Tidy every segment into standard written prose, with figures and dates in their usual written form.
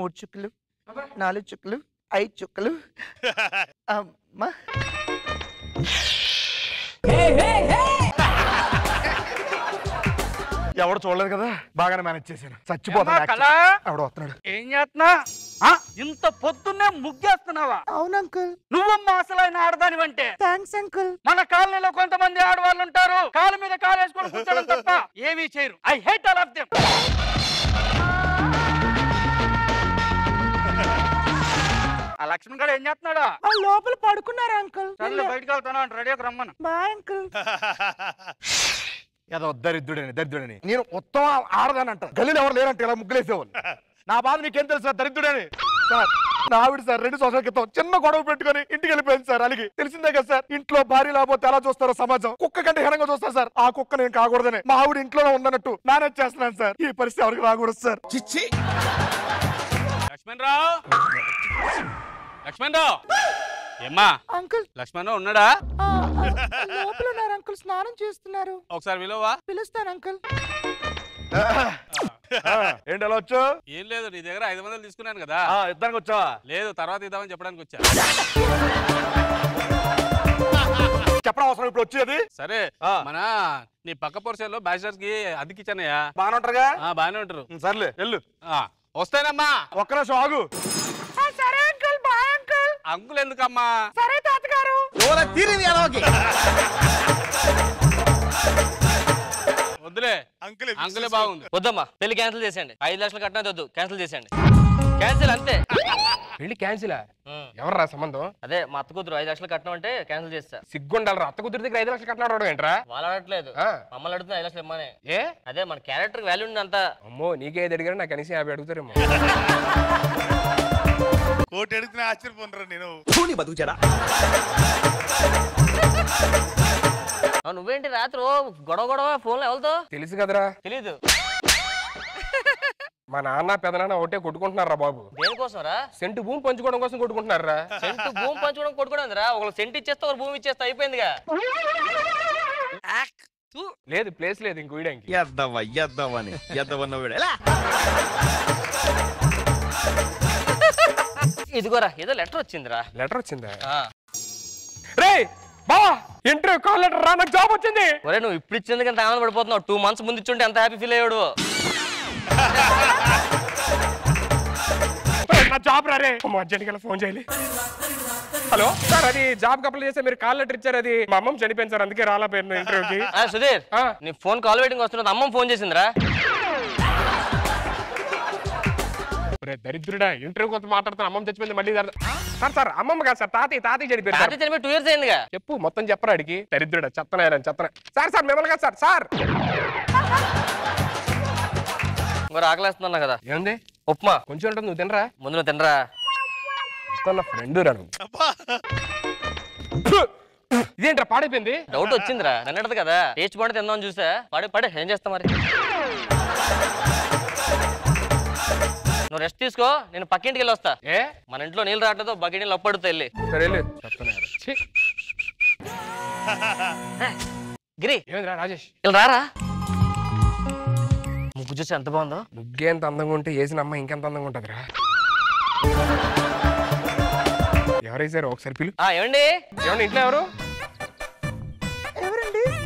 3 చుక్కలు 4 చుక్కలు 5 చుక్కలు అమ్మా ఎవడు చూడలేదు కదా బాగానే మేనేజ్ చేశాను చచ్చిపోతాడు వస్తున్నాడు ఏం చేస్తున్నా ఇంత పొద్దున్నే ముగ్గేస్తున్నావా అవును అంకుల్ నువ్వమ్మా అసలైన ఆడదానివంటే థ్యాంక్స్ అంకుల్ మన కాలనీలో కొంతమంది ఆడవాళ్ళు ఉంటారు కాలు మీద కాలు వేసుకొని కూర్చోడం తప్ప ఏమీ చేయరు I hate all of them ఆ లక్ష్మణ్ గారు ఏం చేస్తున్నాడా లోపల పడుకున్నారా అంకుల్ బయటకు వెళ్తాను అంటే రెడీకి రమ్మను బాయ్ అంకుల్ ఏదో దరిద్రుడని నేను మొత్తం ఆడదాని అంట గల్లీలో ఎవరు లేరంటే ఇలా ముగ్గులేసేవాళ్ళు నా బాధ నీకేం తెలుసు సార్ దరిద్రుడని సార్ నా ఆవిడ సార్ 2 సంవత్సరాల క్రితం చిన్న గొడవ పెట్టుకుని ఇంటికి వెళ్ళిపోయింది సార్ అలాగే తెలిసిందే కదా సార్ ఇంట్లో భార్య లేకపోతే ఎలా చూస్తారో సమాజం కుక్క కంటే హీనంగా చూస్తారు సార్ ఆ కుక్క నేను కాకూడదని మా ఆవిడ ఇంట్లోనే ఉందన్నట్టు మేనేజ్ చేస్తున్నాను సార్ ఈ పరిస్థితి ఎవరికి రాకూడదు సార్ లక్ష్మణ్ రావు ఏమ్మా అంకుల్ లక్ష్మణ్ రావు ఉన్నాడా లోపల ఉన్నారు అంకుల్ స్నానం చేస్తున్నారు ఒకసారి విలువా పిలుస్తాను అంకుల్ ఏంటి అలా వచ్చావు ఏం లేదు నీ దగ్గర 500 తీసుకున్నాను కదా ఇద్దరికి వచ్చావా లేదు తర్వాత ఇద్దామని చెప్పడానికి వచ్చా చెప్పడం అవసరం ఇప్పుడు వచ్చేది సరే మన నీ పక్క పోర్షన్లో బ్యాచిలర్స్ కి అద్దెకిచ్చానయ్యా బాగానే ఉంటారుగా బాగానే ఉంటారు సర్లే వెళ్ళు వస్తానమ్మా ఒక్క నిమిషం ఆగు సరే అంకుల్ బాయ్ అంకుల్ అంకుల్ ఎందుకమ్మా సరే తాతగారు వద్దులే అంకులే బాగుంది వద్దమ్మా పెళ్లి క్యాన్సిల్ చేసేయండి 5 లక్షలు కట్టినా వద్దు క్యాన్సిల్ చేసేయండి క్యాన్సిల్ అంతే పెళ్లి క్యాన్సిల్ ఎవర్రా సంబంధం అదే మా అత్త కూతురు 5 లక్షలు కట్టడం అంటే క్యాన్సిల్ చేస్తా సిగ్గుండాలరా అత్త కూతురు దగ్గర 5 లక్షలు కట్టినాడు ఏంట్రా వాళ్ళు అడగట్లేదు మమ్మల్ని అడుగుతున్నా 5 లక్షలు ఇమ్మనే ఏ అదే మన క్యారెక్టర్ వాల్యూ ఉంది అంతా అమ్మో నీకేది అడిగారు నాకు కనీసం 50 అడుగుతారేమో కోటి అడుగుతున్నా ఆశ్చర్యపోనరా నేను బతుకుచారా నువ్వేంటి రాత్రి గొడవ ఫోన్లో ఎవరితో తెలుసు కదరా తెలీదు మా నాన్న పెదనాన్న ఒకటే కొట్టుకుంటున్నారా బాబు దేనికోసం రా సెంటు భూమి పంచుకోవడం కోసం కొట్టుకుంటున్నారా సెంటు భూమి పంచుకోవడం కొట్టుకోవడం రా ఒకళ్ళు సెంటు ఇచ్చేస్తే ఒక భూమి ఇచ్చేస్తే అయిపోయిందిగా లేదు ప్లేస్ లేదు ఇంకో వీడానికి ఇదిగోరా ఏదో లెటర్ వచ్చిందిరా లెటర్ వచ్చిందా రే బా ఇంటర్వ్యూ కాల్ లెటర్ రా నాకు జాబ్ వచ్చింది ఒరే నువ్వు ఇప్పుడు ఇచ్చేందుకు ఎంత ఆనంద పడిపోతున్నావు 2 months ముందు ఇచ్చుంటే ఎంత హ్యాపీ ఫీల్ అయ్యాడు నా జాబ్ రారే మా అర్జెంట్గా ఫోన్ చేయాలి హలో సార్ అది జాబ్ అప్లై చేస్తే మీరు కాల్ లెటర్ ఇచ్చారు అది మా అమ్మమ్మ చనిపోయింది సార్ అందుకే రాలేపోయాను ఇంటర్వ్యూకి సుధీర్ నీ ఫోన్ కాల్ వెయిటింగ్ వస్తున్నది అమ్మమ్మ ఫోన్ చేసిందిరా దరిద్రుడా ఇంటర్వ్యూ కోసం మాట్లాడుతున్నా అమ్మమ్మ చచ్చిపోయింది మళ్ళీ సార్ అమ్మమ్మ కాదు సార్ తాతయ్య చనిపోయారు 2 years అయిందిగా చెప్పు మొత్తం చెప్పరా అడిగి దరిద్రుడా చెత్తనా సార్ మిమ్మల్ని కాదు సార్ మరి ఆకలేస్తున్నా కదా ఏముంది ఉప్మా కొంచెం ఉంటుంది నువ్వు తినరా ముందు నువ్వు తినరా ఫ్రెండ్ రాను ఇదేంట్రా పాడైపోయింది డౌట్ వచ్చిందిరా నిన్నది కదా టేస్ట్ బాగుంటే తిందామని చూసా పడే ఏం చేస్తా మరి నువ్వు రెస్ట్ తీసుకో నేను పక్కింటికి వెళ్ళి వస్తా ఏ మన ఇంట్లో నీళ్ళు రావట్లేదు బకెట్ నీళ్ళు అప్పడుతా వెళ్ళి సరే గిరి ఏమిరా రాజేష్ ఇలా రారా ముగ్గు చూసి ఎంత బాగుందో ముగ్గే ఎంత అందంగా ఉంటే వేసిన అమ్మ ఇంకెంత అందంగా ఉంటదిరా ఎవరైసారు ఒకసారి పిలు ఏమండి ఇంట్లో ఎవరు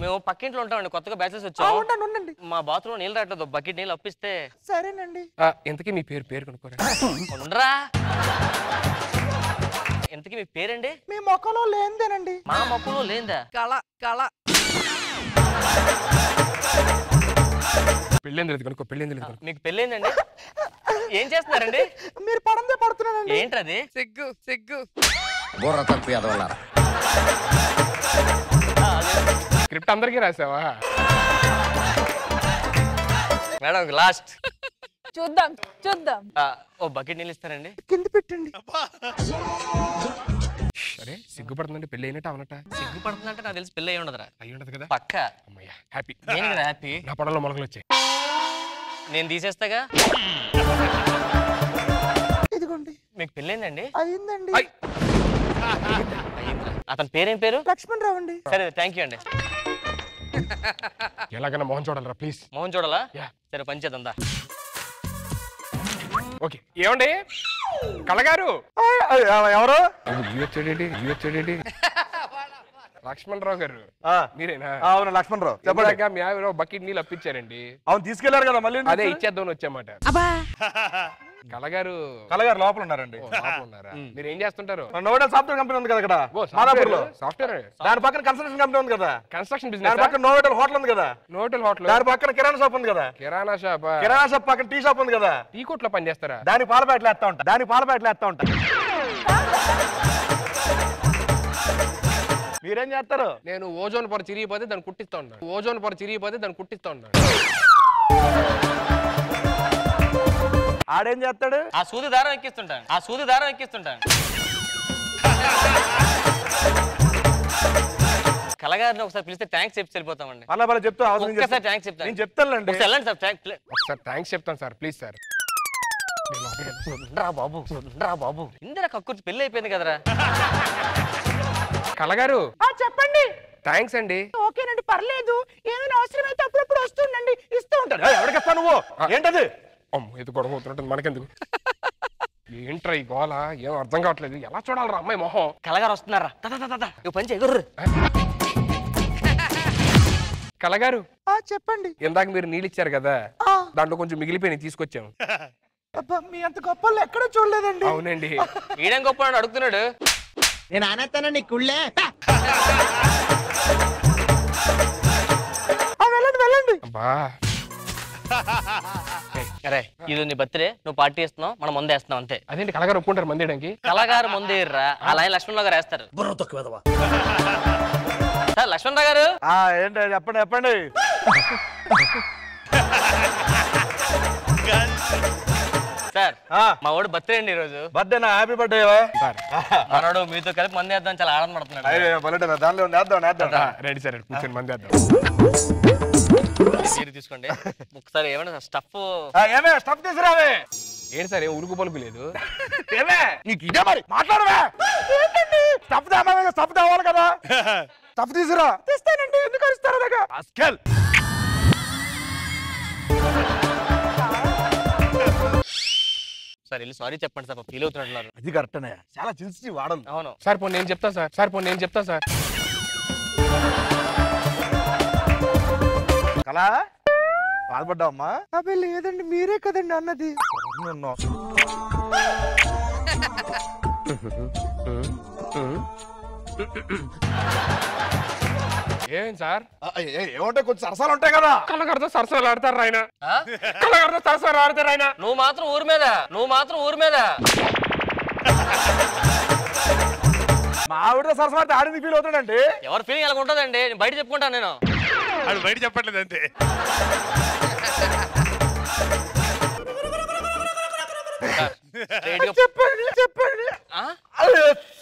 మేము పక్కింట్లో ఉంటామండి కొత్తగా బ్యాచెస్ వచ్చాం మా బాత్రూమ్ నీళ్ళు రావట్లేదు బకెట్ నీళ్ళు అప్పిస్తే సరేనండి ఇంతకీ మీ పేరు కనుక్కోరా ఉండరా ఇంతకీ మీ పేరండి మీ మొక్కలో లేనిదేనండి మా మొక్కలో లేందా కళ పెళ్ళేంది కనుక్కో మీకు పెళ్ళైందండి ఏం చేస్తున్నారండి మీరు పడందే పడుతున్నానండి ఏంటది సిగ్గు బుర్ర తప్పు ఎదవల్లారా స్క్రిప్ట్ అందరికీ రాసావా మేడం లాస్ట్ చూద్దాం ఓ బకెట్ నీళ్ళు ఇస్తారండి కింద పెట్టండి అరే సిగ్గుపడుతుందంటే పెళ్ళి అయినట్టు అవనట సిగ్గుపడుతుందంటే నాకు తెలిసి పెళ్ళి అయి ఉండదురా అయ్యి ఉండదు కదా పక్క అమ్మయ్య హ్యాపీ నేను కదా హ్యాపీ నా పడలో మొలకలు వచ్చాయి నేను తీసేస్తాగా ఇదిగోండి మీకు పెళ్ళైందండి అయిందండి అతని పేరేం పేరు లక్ష్మణ్ రావు అండి సరే థ్యాంక్ యూ అండి ఎలాగైనా మోహన్ చూడాలరా ప్లీజ్ మోహన్ చూడాలా సరే పంచేద్దా ఓకే ఏమండి కళగారు ఎవరు లక్ష్మణరావు గారు మీరేనా? అవును లక్ష్మణరావు చెప్పండి. మీ ఆవిడ బకెట్ నీళ్ళు అప్పించారండి. అవును తీసుకెళ్లారు కదా మళ్ళీ. అదే ఇచ్చేద్దామని వచ్చామాట. కళగారు కళగారు లోపల ఉన్నారండి. ఉన్నారా? మీరు ఏం చేస్తుంటారు? నోడల్ సాఫ్ట్వేర్ కంపెనీ ఉంది కదా ఇక్కడ మాదాపూర్లో. సాఫ్ట్వేర్. దాని పక్కన కన్స్ట్రక్షన్ కంపెనీ ఉంది కదా. కన్స్ట్రక్షన్ దాని బిజినెస్. పక్కన నోవెటల్ హోటల్ ఉంది కదా. నోటల్ హోటల్. దాని పక్కన కిరాణా షాప్ ఉంది కదా. కిరాణా షాప్. కిరాణా షాప్ పక్కన టీ షాప్ ఉంది కదా. టీ కొట్లో పని చేస్తారా? దాని పాల ప్యాకెట్లు వేస్తా ఉంటా. మీరేం చేస్తారు? నేను ఓజోన్ పొర చిరిగిపోతే దాన్ని కుట్టిస్తా ఉన్నాను. ఆడేం చేస్తాడు? ఆ సూది దారం ఎక్కిస్తుంటాను. కళగారిని ఒకసారి పిలిస్తే థ్యాంక్స్ చెప్పి వెళ్ళిపోతామండి. అలా చెప్తా ఒకసారి థ్యాంక్స్ చెప్తాను. నేను చెప్తానండి. వెళ్ళండి సార్. ఒకసారి థ్యాంక్స్ చెప్తాను సార్ ప్లీజ్ సార్. రా బాబు ఇందిరా కక్కుర్చి పెళ్లి అయిపోయింది కదరా. కళగారు చెప్పండి. థ్యాంక్స్ అండి. ఓకేనండి పర్లేదు. ఏమైనా అవసరమైతే అప్పుడప్పుడు వస్తుండండి, ఇస్తూ ఉంటాడు. ఎవరికిస్తా నువ్వు? ఏంటది? ఇది గొడవ అవుతున్నట్టు మనకెందుకు? ఏంట్రా ఈ గోళ? ఏం అర్థం కావట్లేదు. ఎలా చూడాలరా అమ్మాయి మొహం? కళగారు వస్తున్నారా? పంచి ఎగుర్రు. కళగారు చెప్పండి. ఇందాక మీరు నీళ్ళు ఇచ్చారు కదా, దాంట్లో కొంచెం మిగిలిపోయి తీసుకొచ్చాము. మీ అంత గొప్ప ఎక్కడ చూడలేదండి. అవునండి. ఈడేం గొప్ప అడుగుతున్నాడు. నేను ఆనేస్తాను నీ కుళ్ళే. వెళ్ళండి. అరే ఇది నీ బర్త్డే, నువ్వు పార్టీ ఇస్తున్నావు, మనం ముందు వేస్తున్నావు అంతే. అదేంటి కళగారు ఒప్పుకుంటారు మంది వేయడానికి? కళగారు ముందు వేయర్రా, అలా లక్ష్మణరావు గారు వేస్తారు. సార్ లక్ష్మణరావు గారు. ఏంటి చెప్పండి. సార్ మా వాడు బర్త్డే అండి ఈరోజు. బర్త్డేనా? Happy birthday. మనోడు మీతో కలిపి మంది వేద్దాం చాలా ఆనందపడుతున్నాడు. దానిలో రెడీ సార్ కూర్చొని మంది వేద్దాం. మీరు తీసుకోండి ఒకసారి. ఏమైనా స్టఫ్ స్టఫ్ తీసుకురావే. ఏంటి సార్ ఏం ఉరుకు పలుకు లేదు? నీకు ఇదే మరి మాట్లాడవే. స్టఫ్ తేవాలి కదా. స్టఫ్ తీసుకురా. తెస్తానండి. ఎందుకు అరుస్తారు అలాగా? సార్ వెళ్ళి సారీ చెప్పండి సార్, ఫీల్ అవుతున్నట్టున్నారు. అది కరెక్ట్. చాలా సెన్సిటివ్ వాడను. అవును సార్ పోనీ నేను చెప్తా సార్. కళా బాధపడ్డావమ్మా? అబ్బే లేదండి, మీరే కదండి అన్నది. ఏం సార్? ఏమంటే కొంచెం సరసాలు ఉంటాయి కదా. కళగారితో సరసాలు ఆడతారు ఆయన. నువ్వు మాత్రం ఊరి మీద మా ఆవిడ సరసాలు ఆడింది ఫీల్ అవుతాడండి. ఎవరి ఫీలింగ్ ఎలా ఉంటుందండి, నేను బయట చెప్పుకుంటాను. నేను అది బయట చెప్పట్లేదు అంతే.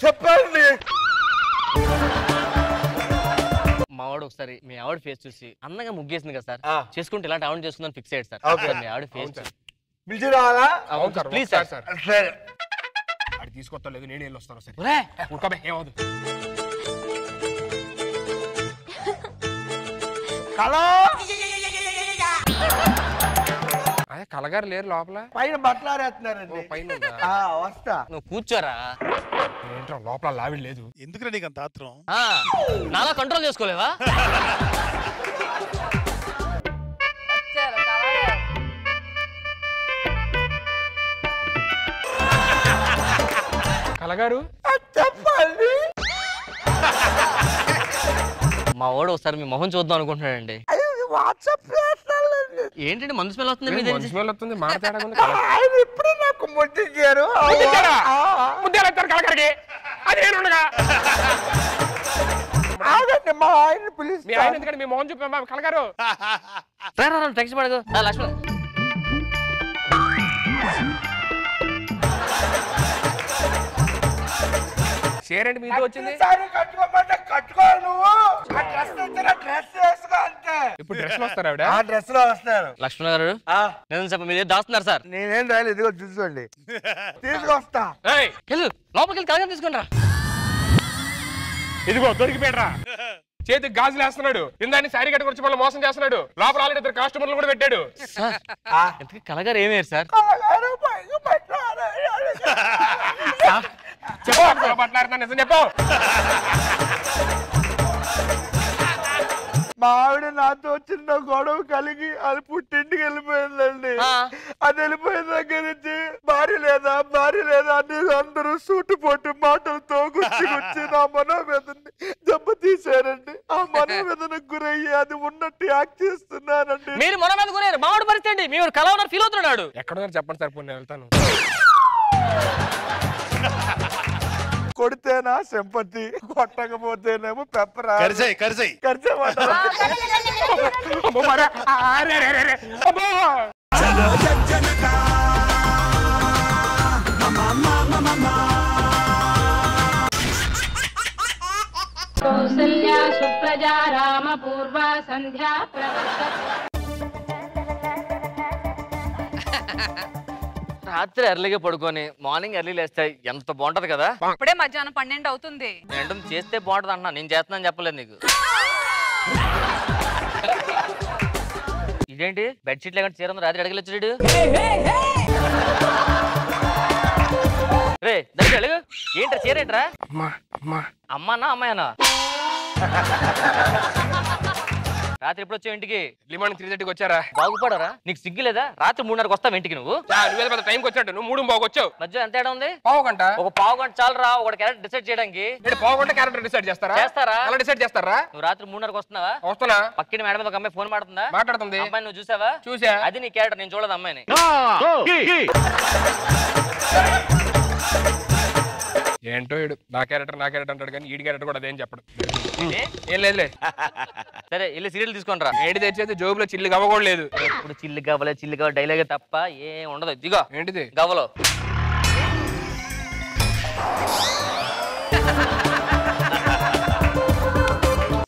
చెప్పండి. మావాడు ఒకసారి మీ ఆవిడ ఫేస్ చూసి అందంగా ముగ్గేసింది కదా సార్, చేసుకుంటే ఇలాంటి ఆవిడ చేసుకుందని ఫిక్స్ అయ్యాడు సార్. మీ ఆవిడ ఫేస్ పిలిచి రావాలా? Please sir. సరే అది తీసుకొస్తా లేదు, నేను వెళ్ళి వస్తాను సార్. ఏమవుతుంది? కళగారు లేరు లోపల, పైన బట్టలు ఆరేస్తున్నారండి. పైన వస్తా. నువ్వు కూర్చోరా. ఏంట్రా లోపల లావిడ లేదు? ఎందుకురా నీకు అంత ఆత్రం? నాలా కంట్రోల్ చేసుకోలేవా? కళగారు చెప్పండి. మా వాడు ఒకసారి మీ మొహం చూద్దాం అనుకుంటున్నాడండి. వాట్సాప్ ఏంటంటే మందు స్మెల్ వస్తుంది మీద నుంచి. స్మెల్ వస్తుంది, మాట్లాడా. ఆయన ఇప్పుడు నాకు ముట్టించారు. కళగారికి అదేనుగా ఆగండి, మా ఆయన పిలిచి. మీ ఆయన ఎందుకంటే మీ మొహం చూపా కళగారు. టెక్స్ట్ పడదు లక్ష్మణ్. షేర్ మీతో వచ్చింది. కట్టుకోవాలి నువ్వు. డ్రెస్ వేసుకో అంతే. ఇప్పుడు డ్రెస్ లో వస్తారు ఆవిడ. డ్రెస్ లో వస్తారు. లక్ష్మణ్ గారు నేను చెప్ప మీరు దాస్తున్నారు సార్. నేనేం రాయలేదు, ఇదిగో చూసుకోండి. తీసుకొస్తా. లోపలికి వెళ్ళి కలగం తీసుకుని రా. ఇదిగో దొరికిపోయారా. చేతికి గాజులు వేస్తున్నాడు, ఇందాన్ని శారీ కట్టుకు వచ్చి మళ్ళీ మోసం చేస్తున్నాడు. లోపల ఆల్రెడీ 2 కస్టమర్లు కూడా పెట్టాడు. కలగారు ఏమయ్యారు సార్? చెప్పు నిజం చెప్పు. మా ఆవిడ నాతో చిన్న గొడవ కలిగి అది పుట్టింటికి వెళ్ళిపోయిందండి. అది వెళ్ళిపోయిన దగ్గర నుంచి భార్య లేదా అని అందరూ సూటుపోటు మాటలతో గుచ్చి నా మనోవేదనని దెబ్బతీశారండి. ఆ మనోవేదనకు గురయ్యి అది ఉన్నట్టు యాక్ట్ చేస్తున్నానండి. మీరు మనోవేదన గురయ్యారు. మావాడు పరిస్థితి అండి, మీరు కలవనని ఫీల్ అవుతున్నాడు. ఎక్కడ చెప్పండి సార్, నేను వెళ్తాను. కొడితేనా సింపతి, కొట్టకపోతేనేమో పెప్పరా. కరిసై కౌసల్యా సుప్రజా రామ పూర్వ సంధ్యా రాత్రి ఎర్లీగా పడుకొని మార్నింగ్ ఎర్లీ లేస్తే ఎంత బాగుంటది కదా. ఇప్పుడే మధ్యాహ్నం 12 అవుతుంది. ఏంటో చేస్తే బాగుంటది అంటున్నా, నేను చేస్తున్నాను చెప్పలేదు నీకు. ఇదేంటి బెడ్షీట్ లేకుండా చీర రాత్రి అడగలేచ్చాడు. రే దగ్గర అడుగు. ఏంట్రా చీర ఏంట్రా? అమ్మానా అమ్మాయనా? రాత్రి ఎప్పుడు వచ్చావు ఇంటికి? లిమాన్ 3:30కి వచ్చారా? బాగుపడరా? నీకు సిగ్గు లేదా? రాత్రి 3:30కి వస్తావు ఇంటికి నువ్వు. నువ్వేదో పెద్ద టైంకి వచ్చినట్టు నువ్వు 3:00 వచ్చావు. మధ్య ఎంత తేడా ఉంది? పావు గంట. ఒక పావు గంట చాలు రా ఒక క్యారెక్టర్ డిసైడ్ చేయడానికి. పావు గంట క్యారెక్టర్ డిసైడ్ చేస్తారా? ఎలా డిసైడ్ చేస్తారా? నువ్వు రాత్రి 3:30కి వస్తున్నావా? వస్తున్నా. పక్కిన మేడం మీద ఒక అమ్మాయి ఫోన్ మాట్లాడుతుంది. అమ్మాయి నువ్వు చూసావా? చూసా. అది నీ క్యారెక్టర్, నేను చూడదు అమ్మాయిని. ఏంటో నా క్యారెక్టర్ అంటాడు కానీ ఈడి క్యారెక్టర్ కూడా అదేం చెప్పడు. ఏం లేదులే. సరే వెళ్ళి సీరియల్ తీసుకొని రా. ఏడి తెచ్చేది జోబులో చిల్లు గవ్వకూడలేదు. ఇప్పుడు చిల్లు కావాలి డైలాగ్ తప్ప ఏం ఉండదు. ఇదిగో ఏంటిది? గవ్వలో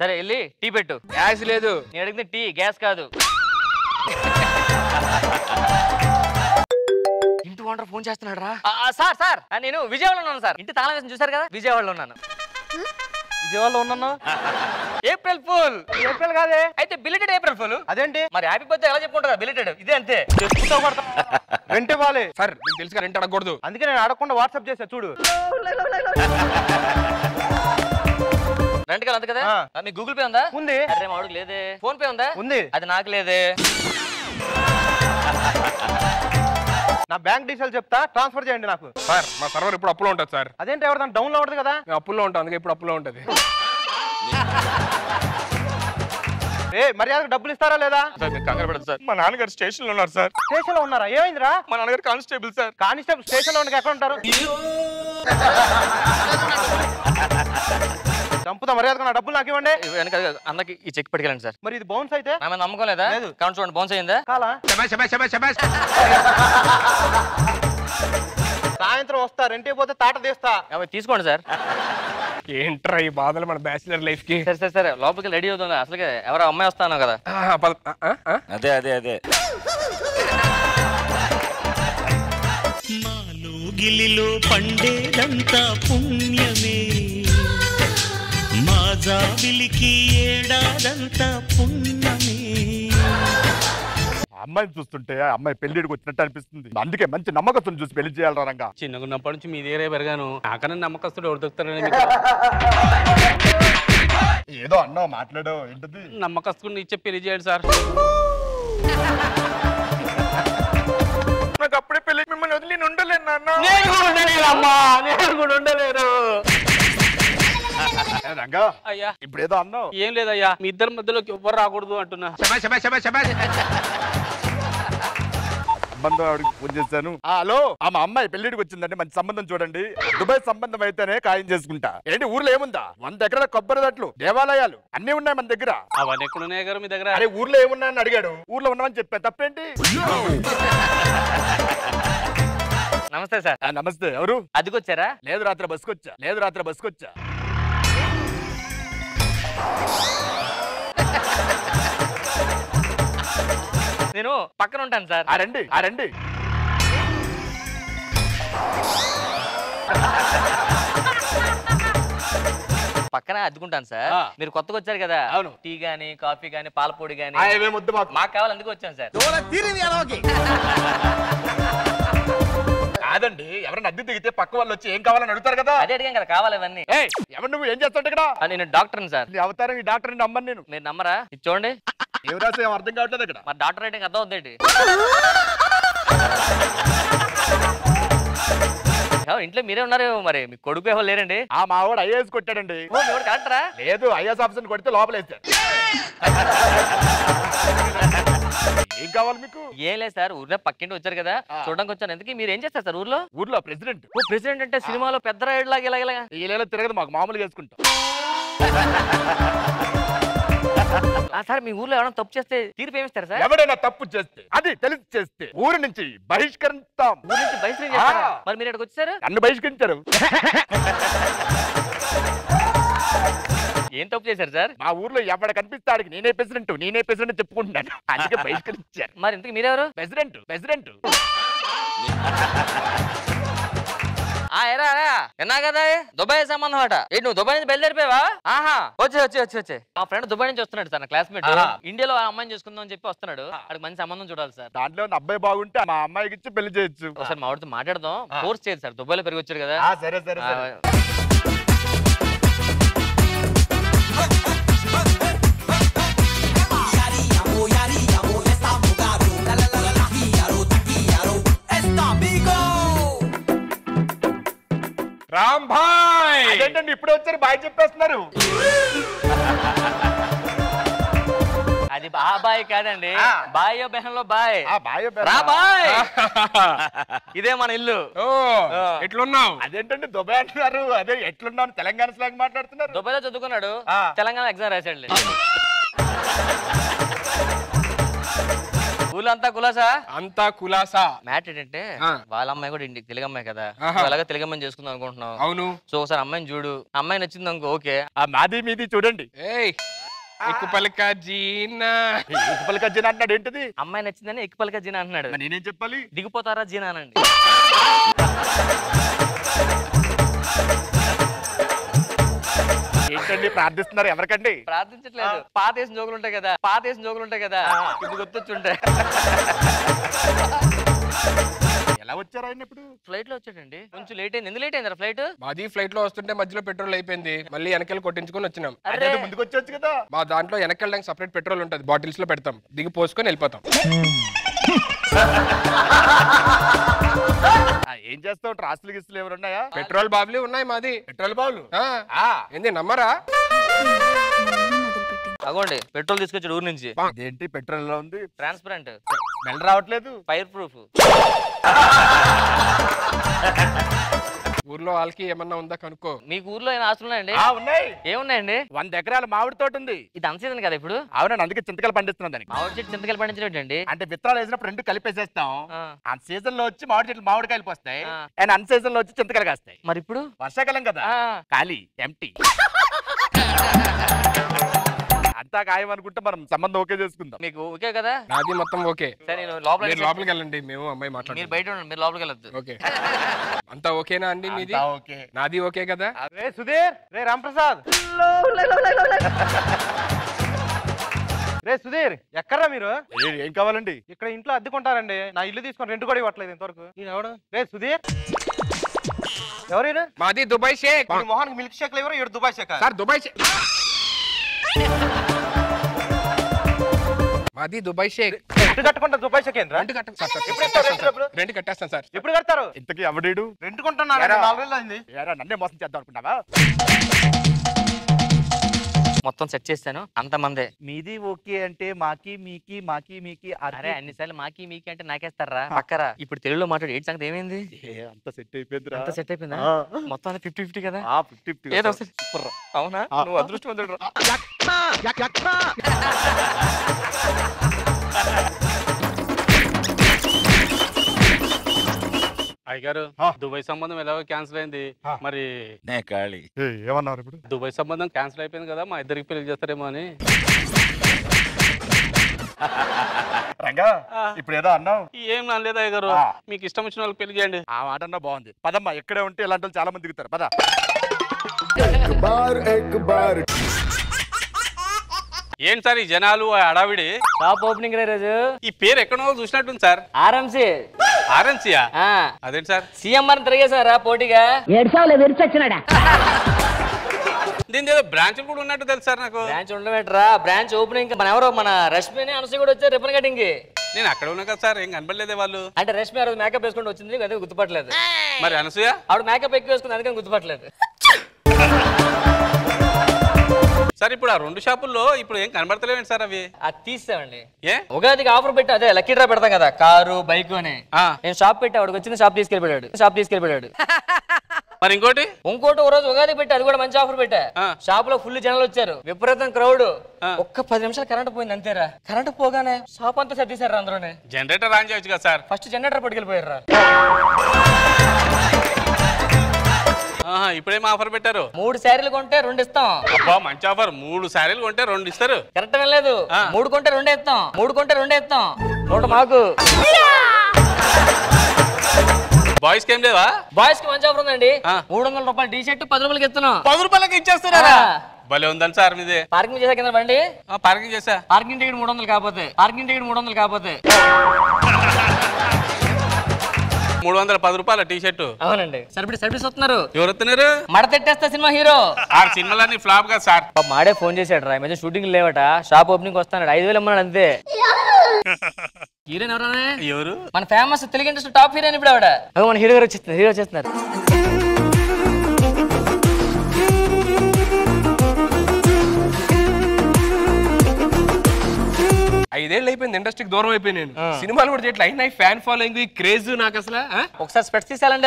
సరే వెళ్ళి టీ పెట్టు. గ్యాస్ లేదు. నేను అడిగితే టీ, గ్యాస్ కాదు. ఇంటి ఓనర్ ఫోన్ చేస్తున్నాడు రా. సార్ నేను విజయవాడలో ఉన్నాను సార్. ఇంటి తాళం వేసి చూసారు కదా, విజయవాడలో ఉన్నాను. విజయవాడలో ఉన్నాను. April full. ఏప్రిల్ కాదే అయితే బిలిటెడ్ ఏప్రిల్ ఫుల్. అదేంటి మరి హ్యాపీ బర్త్డే ఎలా చెప్పుకుంటారా? బిలిటెడ్ ఇదే అంతే. రెంట్ ఇవ్వాలి సార్, మీకు తెలుసుగా రెంట్ అడగకూడదు. అందుకే నేను అడగకుండా వాట్సాప్ చేసా చూడు. రెంట్ కాదు అంతే కదా. మీ గూగుల్ పే ఉందా? ఉంది. అరే మావాడికి లేదే. ఫోన్ పే ఉందా? ఉంది. అది నాకు లేదే. నా బ్యాంక్ డీటెయిల్స్ చెప్తా, ట్రాన్స్ఫర్ చేయండి నాకు. సార్ మా సర్వర్ ఇప్పుడు అప్పులో ఉంటుంది సార్. అదేంటి ఎవరిదాన్ని డౌన్ లో ఉంటుంది కదా? మేము అప్పుల్లో ఉంటాం, అందుకే ఇప్పుడు అప్పులో ఉంటుంది. మర్యాదకు డబ్బులు ఇస్తారా లేదా? కంగారు పడదు సార్. మా నాన్నగారు స్టేషన్ లో ఉన్నారు సార్. స్టేషన్ లో ఉన్నారా? ఏమైందిరా? మా నాన్నగారు కానిస్టేబుల్ సార్. కానిస్టేబుల్ స్టేషన్ లో ఎక్కడ ఉంటారు? చంపుతా. మర్యాదకు నా డబ్బులు నాకు ఇవ్వండి. అన్నకి ఈ చెక్ పట్టుకెళ్ళండి సార్. మరి ఇది బౌన్స్ అయితే? నా మీద నమ్మకం లేదా? కౌంట్ చూడండి, బౌన్స్ అయిందా? కాలా? సాయంత్రం వస్తా, రెంట్ పోతే తాట తీస్తా. తీసుకోండి సార్. ఏంట్రా ఈ బాధలు మన బ్యాచిలర్ లైఫ్ కి. సరే లోపలికి రెడీ అవుతుంది. అసలు ఎవరో అమ్మాయి వస్తాను కదా. అదే మాలో గిలిలో పండేదంతా పుణ్యమే, మా జాబిలికి ఏడాదంతా పుణ్యమే. అమ్మాయిని చూస్తుంటే అమ్మాయి పెళ్లిడికి వచ్చినట్టు అనిపిస్తుంది. అందుకే మంచి నమ్మకస్తుని చూసి పెళ్లి చేయాలి రంగా. చిన్నగున్నప్పటి నుంచి మీ దగ్గరే పెరిగాను. నాకన్నా నమ్మకస్తుడు ఎవరు దొరుకుతారని ఏదో అన్నావు మాట్లాడావు, ఏంటది? నమ్మకస్తుడిని ఇచ్చే పెళ్లి చేయండి సార్. నాకు అప్పుడే పెళ్లి, మిమ్మల్ని వదిలి నేను ఉండలేను నాన్న. నేను కూడా ఉండలేను. రంగా అయ్యా ఇప్పుడు ఏదో అన్నావు. ఏం లేదయ్యా, మీ ఇద్దరి మధ్యలోకి ఎవ్వరు రాకూడదు అంటున్నా. సంబంధం ఆవిడకి ఫోన్ చేశాను. హలో, మా అమ్మాయి పెళ్లిడికి వచ్చిందండి, మంచి సంబంధం చూడండి. దుబాయ్ సంబంధం అయితేనే ఖాయం చేసుకుంటా. ఏంటి ఊర్లో ఏముందా? 100 ఎకరాల కొబ్బరి దట్లు, దేవాలయాలు అన్ని ఉన్నాయి మన దగ్గర. అవన్నీ ఎక్కడ ఉన్నాయి గారు మీ దగ్గర? అరే ఊర్లో ఏమున్నాయని అడిగాడు. ఊర్లో ఉన్నామని చెప్పా, తప్పేంటి? నమస్తే సార్. నమస్తే. ఎవరు? అదిగొచ్చారా? లేదు రాత్రి బస్కొచ్చా. నేను పక్కన ఉంటాను సార్. రండి. పక్కన అద్దుకుంటాను సార్. మీరు కొత్తగా వచ్చారు కదా. అవును. టీ గానీ కాఫీ గానీ పాలపొడి గానీ ముద్దు మాకు కావాలి, అందుకు వచ్చాను సార్. కింద దిగితే పక్క వాళ్ళు వచ్చి ఏం కావాలని అడుగుతారు కదా. అదే అడిగాం కదా కావాలి ఇవన్నీ. ఎవరు నువ్వు ఏం చేస్తుంటే ఇక్కడ? నేను డాక్టర్ని సార్. నీ అవతారం ఈ డాక్టర్ నమ్మను నేను. మీరు నమ్మరా? ఇది చూడండి. ఏం రాసే ఏం అర్థం కావట్లేదు ఇక్కడ. మరి డాక్టర్ రైటింగ్ అర్థం అవుతుంది. ఇంట్లో మీరే ఉన్నారు మరి మీ కొడుకు ఎవరు లేరండి? ఆ మావాడు ఐఏఎస్ కొట్టాడండి. కరెక్టరా? లేదు, ఐఏఎస్ ఆఫీసర్ కొడితే లోపల వేస్తారు. ఏం కావాలి మీకు? ఏం లేదు సార్, ఊర్లో పక్కింటి వచ్చారు కదా చూడడానికి వచ్చాను. ఎందుకు మీరు ఏం చేస్తారు సార్ ఊర్లో? ఊర్లో ప్రెసిడెంట్. ప్రెసిడెంట్ అంటే సినిమాలో పెద్ద రైడ్ లాగా ఇలాగ ఇలా తిరగదు, మాకు మామూలుగా వేసుకుంటాం. సార్ మీ ఊర్లో ఎవరైనా తప్పు చేస్తే తీర్పు ఏమిస్తారు సార్? ఎవడైనా తప్పు చేస్తే అది తెలిసి చేస్తే ఊరు నుంచి బహిష్కరిస్తాం. ఊరు నుంచి బహిష్కరించారు. మరి మీరు ఇక్కడికి వచ్చారు? నన్ను బహిష్కరించారు. ఏం తప్పు చేశారు సార్? మా ఊర్లో ఎవడ కనిపిస్తాడికి నేనే ప్రెసిడెంట్ చెప్పుకుంటున్నాను, అందుకే బహిష్కరించారు. మరి ఇంతకు మీరెవరు? ప్రెసిడెంట్. విన్నా కదా దుబాయ్ సంబంధం అట. నువ్వు దుబాయ్ నుంచి బయలుదేరిపోయావా? ఆహా, వచ్చే మా ఫ్రెండ్ దుబాయ్ నుంచి వస్తున్నాడు సార్, నా క్లాస్మేట్. ఇండియాలో అమ్మాయిని చేసుకుందాం అని చెప్పి వస్తున్నాడు. అక్కడికి మంచి సంబంధం చూడాలి సార్. దాంట్లో అబ్బాయి బాగుంటే మా అమ్మాయికి ఇచ్చి పెళ్లి చేయొచ్చు. ఒకసారి మా వాడితో మాట్లాడదాం. ఫోర్స్ చేయదు సార్, దుబాయ్ లో పెరిగి వచ్చాడు కదా. సరే. రామ్ భాయ్ అదేంటండి ఇప్పుడే వచ్చారు బాయ్ చెప్పేస్తున్నారు? అది బాయ్ కాదండి, బాయ్ బెహన్లో బాయ్. రా బాయ్. ఇదే మన ఇల్లు. ఎట్లున్నావు? అదేంటండి దుబాయ్ అంటున్నారు? అదే ఎట్లున్నావు తెలంగాణ స్లాంగ్ మాట్లాడుతున్నారు. దుబాయ్ లో చదువుకున్నాడు, తెలంగాణ ఎగ్జామ్ రాశాడు. ఊళ్ళంతా కులాసా? అంతా కులాసా. మ్యాట్ ఏంటంటే వాళ్ళ అమ్మాయి కూడా ఇంటికి తెలుగు అమ్మాయి కదా, అలాగే తెలుగు అమ్మాయిని చేసుకుందాం అనుకుంటున్నావు. అవును. సో ఒకసారి అమ్మాయిని చూడు, అమ్మాయి నచ్చింది అనుకో ఓకే. ఆ మాది మీది చూడండి. ఎక్కుపలక జీనా అంటున్నాడు. ఏంటిది? అమ్మాయి నచ్చిందని ఎక్కుపలక జీనా అంటున్నాడు. నేనేం చెప్పాలి? దిగిపోతారా జీనా అనండి. ఏంటండి ప్రార్థిస్తున్నారు? ఎవరికండి? ప్రార్థించట్లేదు, పాతేసిన జోకులు ఉంటాయి కదా ఇప్పుడు గుర్తొచ్చుంటాయి. ఎలా వచ్చారు ఆయన? ఇప్పుడు ఫ్లైట్ లో వచ్చాడండి. కొంచెం లేట్ అయింది. ఎందుకు లేట్ అయింది ఫ్లైట్? మాది ఫ్లైట్ లో వస్తుంటే మధ్యలో పెట్రోల్ అయిపోయింది, మళ్ళీ వెనకాల కొట్టించుకొని వచ్చినాం. ముందుకు వచ్చొచ్చు కదా. మా దాంట్లో వెనకెళ్ళడానికి సపరేట్ పెట్రోల్ ఉంటుంది, బాటిల్స్ లో పెడతాం, దిగి పోసుకొని వెళ్ళిపోతాం. ఏం చేస్తా ఉంటారు? ఆస్తులు గిస్తులు ఎవరు ఉన్నాయా? పెట్రోల్ బాబులు ఉన్నాయి మాది. పెట్రోల్ బాబులు ఏంది నమ్మరా? అగోండి పెట్రోల్ తీసుకొచ్చాడు ఊరు నుంచి. ఏంటి పెట్రోల్ ఎలా ఉంది? ట్రాన్స్పరెంట్, స్మెల్ రావట్లేదు. Fire proof. ఊర్లో వాళ్ళకి ఏమన్నా ఉందా కనుక్కో. మీకు ఊర్లో ఏమైనా ఆస్తులు ఉన్నాయండి? ఉన్నాయి. ఏమున్నాయండి? 100 ఎకరాల మామిడి తోట ఉంది. ఇది అన్సీజన్ కదా ఇప్పుడు? అవునండి, అందుకే చింతకాయలు పండిస్తున్నాం. దానికి మామిడి చెట్టు చింతకాయలు పండించినట్టండి. అంటే విత్తనాలు వేసినప్పుడు 2 కలిపేసేస్తాం. ఆ సీజన్ లో వచ్చి మామిడి చెట్లు మామిడికాయలు పోస్తాయి, అండ్ అన్ సీజన్ లో వచ్చి చింతకాయలు కాస్తాయి. మరి ఇప్పుడు వర్షాకాలం కదా, ఖాళీ ఎంటీ. అంతా ఖాయం అనుకుంటే మనం సంబంధం ఓకే చేసుకుందాం. మీకు ఓకే కదా? నాది మొత్తం ఓకే. సరే నేను లోపలికి వెళ్ళండి, మేము అమ్మాయి మాట్లాడు. మీరు బయట ఉండండి, మీరు లోపలికి వెళ్ళొద్దు. ఓకే. అంతా ఓకేనా అండి? మీది ఓకే, నాది ఓకే కదా? రే సుధీర్, రే రాంప్రసాద్, రే సుధీర్, ఎక్కడ్రా మీరు? ఏం కావాలండి? ఇక్కడ ఇంట్లో అద్దెకుంటారండి. నా ఇల్లు తీసుకొని రెంట్ కూడా ఇవ్వట్లేదు ఇంతవరకు. ఎవడు? రే సుధీర్, ఎవరైనా? మాది దుబాయ్ షేక్. మొహానికి మిల్క్ షేక్ ఎవరు? ఇడు Dubai sheikh sir, Dubai sheikh. మాది దుబాయ్ షేక్. రెంట్ కట్టుకుంటా దుబాయ్ షేక్ ఏంద్రా? రెంట్ కట్టేస్తాను సార్. ఎప్పుడు కడతారు? ఇంతకీ ఎవడీడు? రెంట్ కొంటున్నా, 4 రోజులు అయింది. నన్నే మోసం చేద్దాం అనుకున్నావా? మొత్తం సెట్ చేస్తాను, అంతమందే. మీది ఓకే అంటే మాకి మీకి అరే అన్నిసార్లు మాకి మీకి అంటే నాకేస్తారా పక్కరా. ఇప్పుడు తెలుగులో మాట్లాడి ఏంటి సంగతి? ఏమైంది? అంత సెట్ అయిపోయింది. అంత సెట్ అయిపోయిందా? మొత్తం 50-50 కదా? 50-50. ఏదో అవునా? నువ్వు అదృష్టవంతుడు. అయ్యగారు, దుబాయ్ సంబంధం ఎలాగో క్యాన్సిల్ అయింది. మరి ఏమన్నారు ఇప్పుడు? దుబాయ్ సంబంధం క్యాన్సిల్ అయిపోయింది కదా, మా ఇద్దరికి పెళ్లి చేస్తారేమో అని. రంగా, ఇప్పుడు ఏదో అన్నావు. ఏం నలేదు అయ్యగారు, మీకు ఇష్టం వచ్చిన వాళ్ళకి పెళ్లి చేయండి. ఆ మాట అన్నా బాగుంది. పదమ్మా, ఎక్కడే ఉంటే ఇలాంటి వాళ్ళు చాలా మంది దిగుతారు. పద. ఏంటి సార్ ఈ జనాలు, ఆ హడావిడి? షాప్ ఓపెనింగ్ రోజు ఈ పేరు ఎక్కడో చూసినట్టుంది సార్. ఆర్ఎంసీ ఆర్ఎన్సీయా అదేంటి సార్ సీఎంఆర్ తిరిగేసారా పోటీగా ఏడ్చావులే విరిచొచ్చినాడా దీని ఏదో బ్రాంచ్ కూడా ఉన్నట్టు తెలుసు సార్ నాకు. బ్రాంచ్ ఉండబెట్టరా బ్రాంచ్ ఓపెనింగ్ మన ఎవరో మన రష్మిని అనసూయ కూడా వచ్చారు రిబ్బన్ కటింగ్ కి. నేను అక్కడ ఉన్నా కదా సార్ ఏం కనబడలేదే వాళ్ళు. అంటే రష్మి ఆ రోజు మేకప్ వేసుకుంటూ వచ్చింది అదే గుర్తుపట్టలేదు. మరి అనసూయ ఆవిడ మేకప్ ఎక్కువ వేసుకుంది అందుకని గుర్తుపట్టలేదు. సార్ ఇప్పుడు ఆ 2 షాపుల్లో ఇప్పుడు ఏం కనబడతలేవండి సార్ అవి. అది తీసామండి. ఏ ఉగాదికి ఆఫర్ పెట్టి అదే లక్కీ డ్రా పెడతాం కదా కారు బైక్ అని. నేను షాప్ పెట్టి ఆవిడకి వచ్చింది షాప్ తీసుకెళ్ళిపోయాడు. మరి ఇంకోటి ఓ రోజు ఉగాది పెట్టి అది కూడా మంచి ఆఫర్ పెట్టా. షాప్ లో ఫుల్ జనాలు వచ్చారు విపరీతం క్రౌడ్. ఒక్క 10 నిమిషాలు కరెంట్ పోయింది అంతేరా. కరెంట్ పోగానే షాప్ అంతా సర్దీసారు అందరూనే. జనరేటర్ ఆన్ చేయొచ్చు కదా సార్. First generator పట్టుకెళ్ళిపోయారా. ఇప్పుడేం ఆఫర్ పెట్టారు? 3 శారీలు కొంటే 2 ఇస్తాం. అబ్బా మంచి ఆఫర్. 3 శారీలు కొంటే 2 ఇస్తారు. కరెక్ట్ లేదు 3 కొంటే 2 ఇస్తాం. 3 కొంటే 2 ఇస్తాం. ఒకటి మాకు బాయ్స్ కి ఏం లేదా? బాయ్స్ కి మంచి ఆఫర్ ఉందండి. 300 రూపాయలు టీ షర్ట్ 10 రూపాయలకి ఇస్తున్నాం. 10 రూపాయలకి ఇచ్చేస్తున్నారా? భలే ఉందని సార్ మీదే. పార్కింగ్ చేసా కింద బండి. పార్కింగ్ చేసా. పార్కింగ్ టికెట్ 300 కాకపోతే 310 రూపాయల టీ షర్ట్. అవునండి. సర్వీస్ వస్తున్నారు. ఎవరు వస్తున్నారు? మడతెట్టేస్తా సినిమా హీరో. ఆ సినిమాలన్నీ ఫ్లాప్ గా సార్. మాడే ఫోన్ చేశాడు రా మధ్య షూటింగ్ లేవట షాప్ ఓపెనింగ్ వస్తాడు 5000 అమ్మన్నాడు అంతే. హీరోయిన్ ఎవరు? మన famous Telugu industry top heroine ఇప్పుడు ఆవిడ. మన హీరో గారు వచ్చేస్తున్నారు. 5 ఏళ్ళు అయిపోయింది ఇండస్ట్రీకి దూరం అయిపోయి నేను. సినిమాలు కూడా చేయట్లే. అయినా ఫ్యాన్ ఫాలోయింగ్ క్రేజ్ నాకు అసలు. ఒకసారి స్పెట్స్ తీసేయాలండి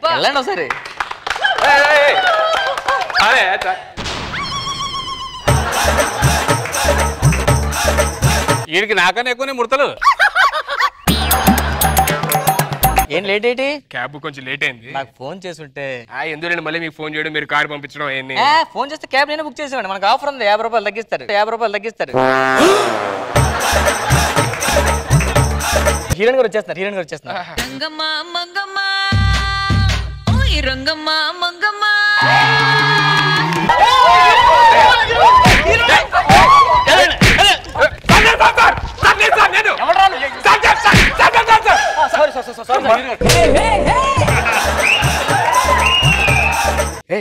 వెళ్ళండి ఒకసారి. వీడికి నాకనే ఎక్కువనే ముడతలు. ఏం లేట్ ఏంటి? క్యాబ్ కొంచెం లేట్ అయింది. నాకు ఫోన్ చేస్తుంటే ఎందుకంటే మళ్ళీ మీకు ఫోన్ చేయడం మీరు కారు పంపించడం అయ్యింది. ఫోన్ చేస్తే క్యాబ్ నేను బుక్ చేసేవాడి. మనకు ఆఫర్ ఉంది 50 రూపాయలు తగ్గిస్తారు. హీరోయిన్ గారు వచ్చేస్తున్నారు.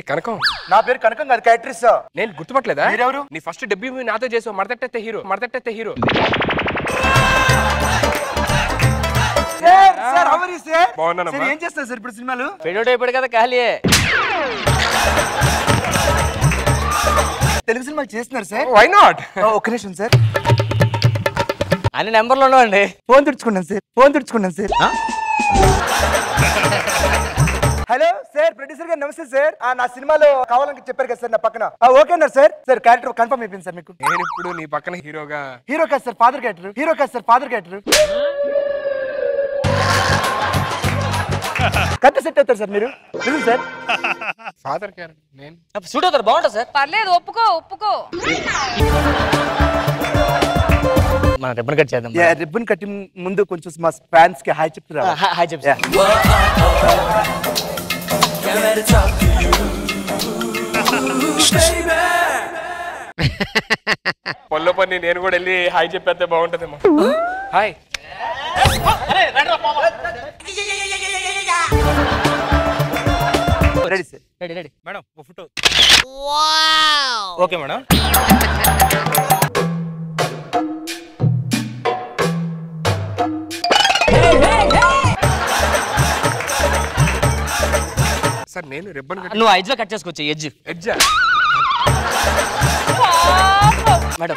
కనకం నా పేరు కనకం కాదు క్యాట్రిస్. నేను గుర్తుపట్టలేదా? మీరెవరు? నీ ఫస్ట్ డెబ్యూ మూవీ నాతో చేసావు మడతెట్టే హీరో. బాగున్నానమ్మా. ఏం చేస్తారు సార్ ఇప్పుడు సినిమాలు? ఫెడోట్ అయిపోయాడు కదా ఖాళీయే. తెలుగు సినిమాలు చేస్తున్నారు సార్? Why not? ఒక్క నిమిషం సార్. అన్ని నెంబర్లు ఉండవండి. ఫోన్ తుడుచుకున్నాను సార్. హలో సార్, ప్రొడ్యూసర్ గారు నమస్తే సార్. నా సినిమాలో కావాలని చెప్పారు కదా సార్ నా పక్కన. ఓకేనా సార్? సార్ క్యారెక్టర్ కన్ఫర్మ్ అయిపోయింది సార్ మీకు. నేను ఇప్పుడు నీ పక్కన హీరో కాదు sir father character. Correct set అవుతారు సార్ మీరు. సార్ ఫాదర్ క్యారెక్టర్ నేను సూట్ అవుతారు. బాగుంటుంది సార్. పర్లేదు ఒప్పుకో. మన రిబ్బన్ కట్ చేద్దాం. రిబ్బన్ కటింగ్ ముందు కొంచెం మా ఫ్యాన్స్ కి హాయ్ చెప్తారా? హాయ్ చెప్తా. పొల్లో పని నేను కూడా వెళ్ళి హాయ్ చెప్పేస్తే బాగుంటుందేమో. Hi. Ready sir. Ready madam ఓ ఫోటో. Okay madam. సార్ నేను రిబ్బన్ కట్. నువ్వు ఎడ్జ్ లో కట్ చేసుకోవచ్చు. ఎడ్జ్ మేడం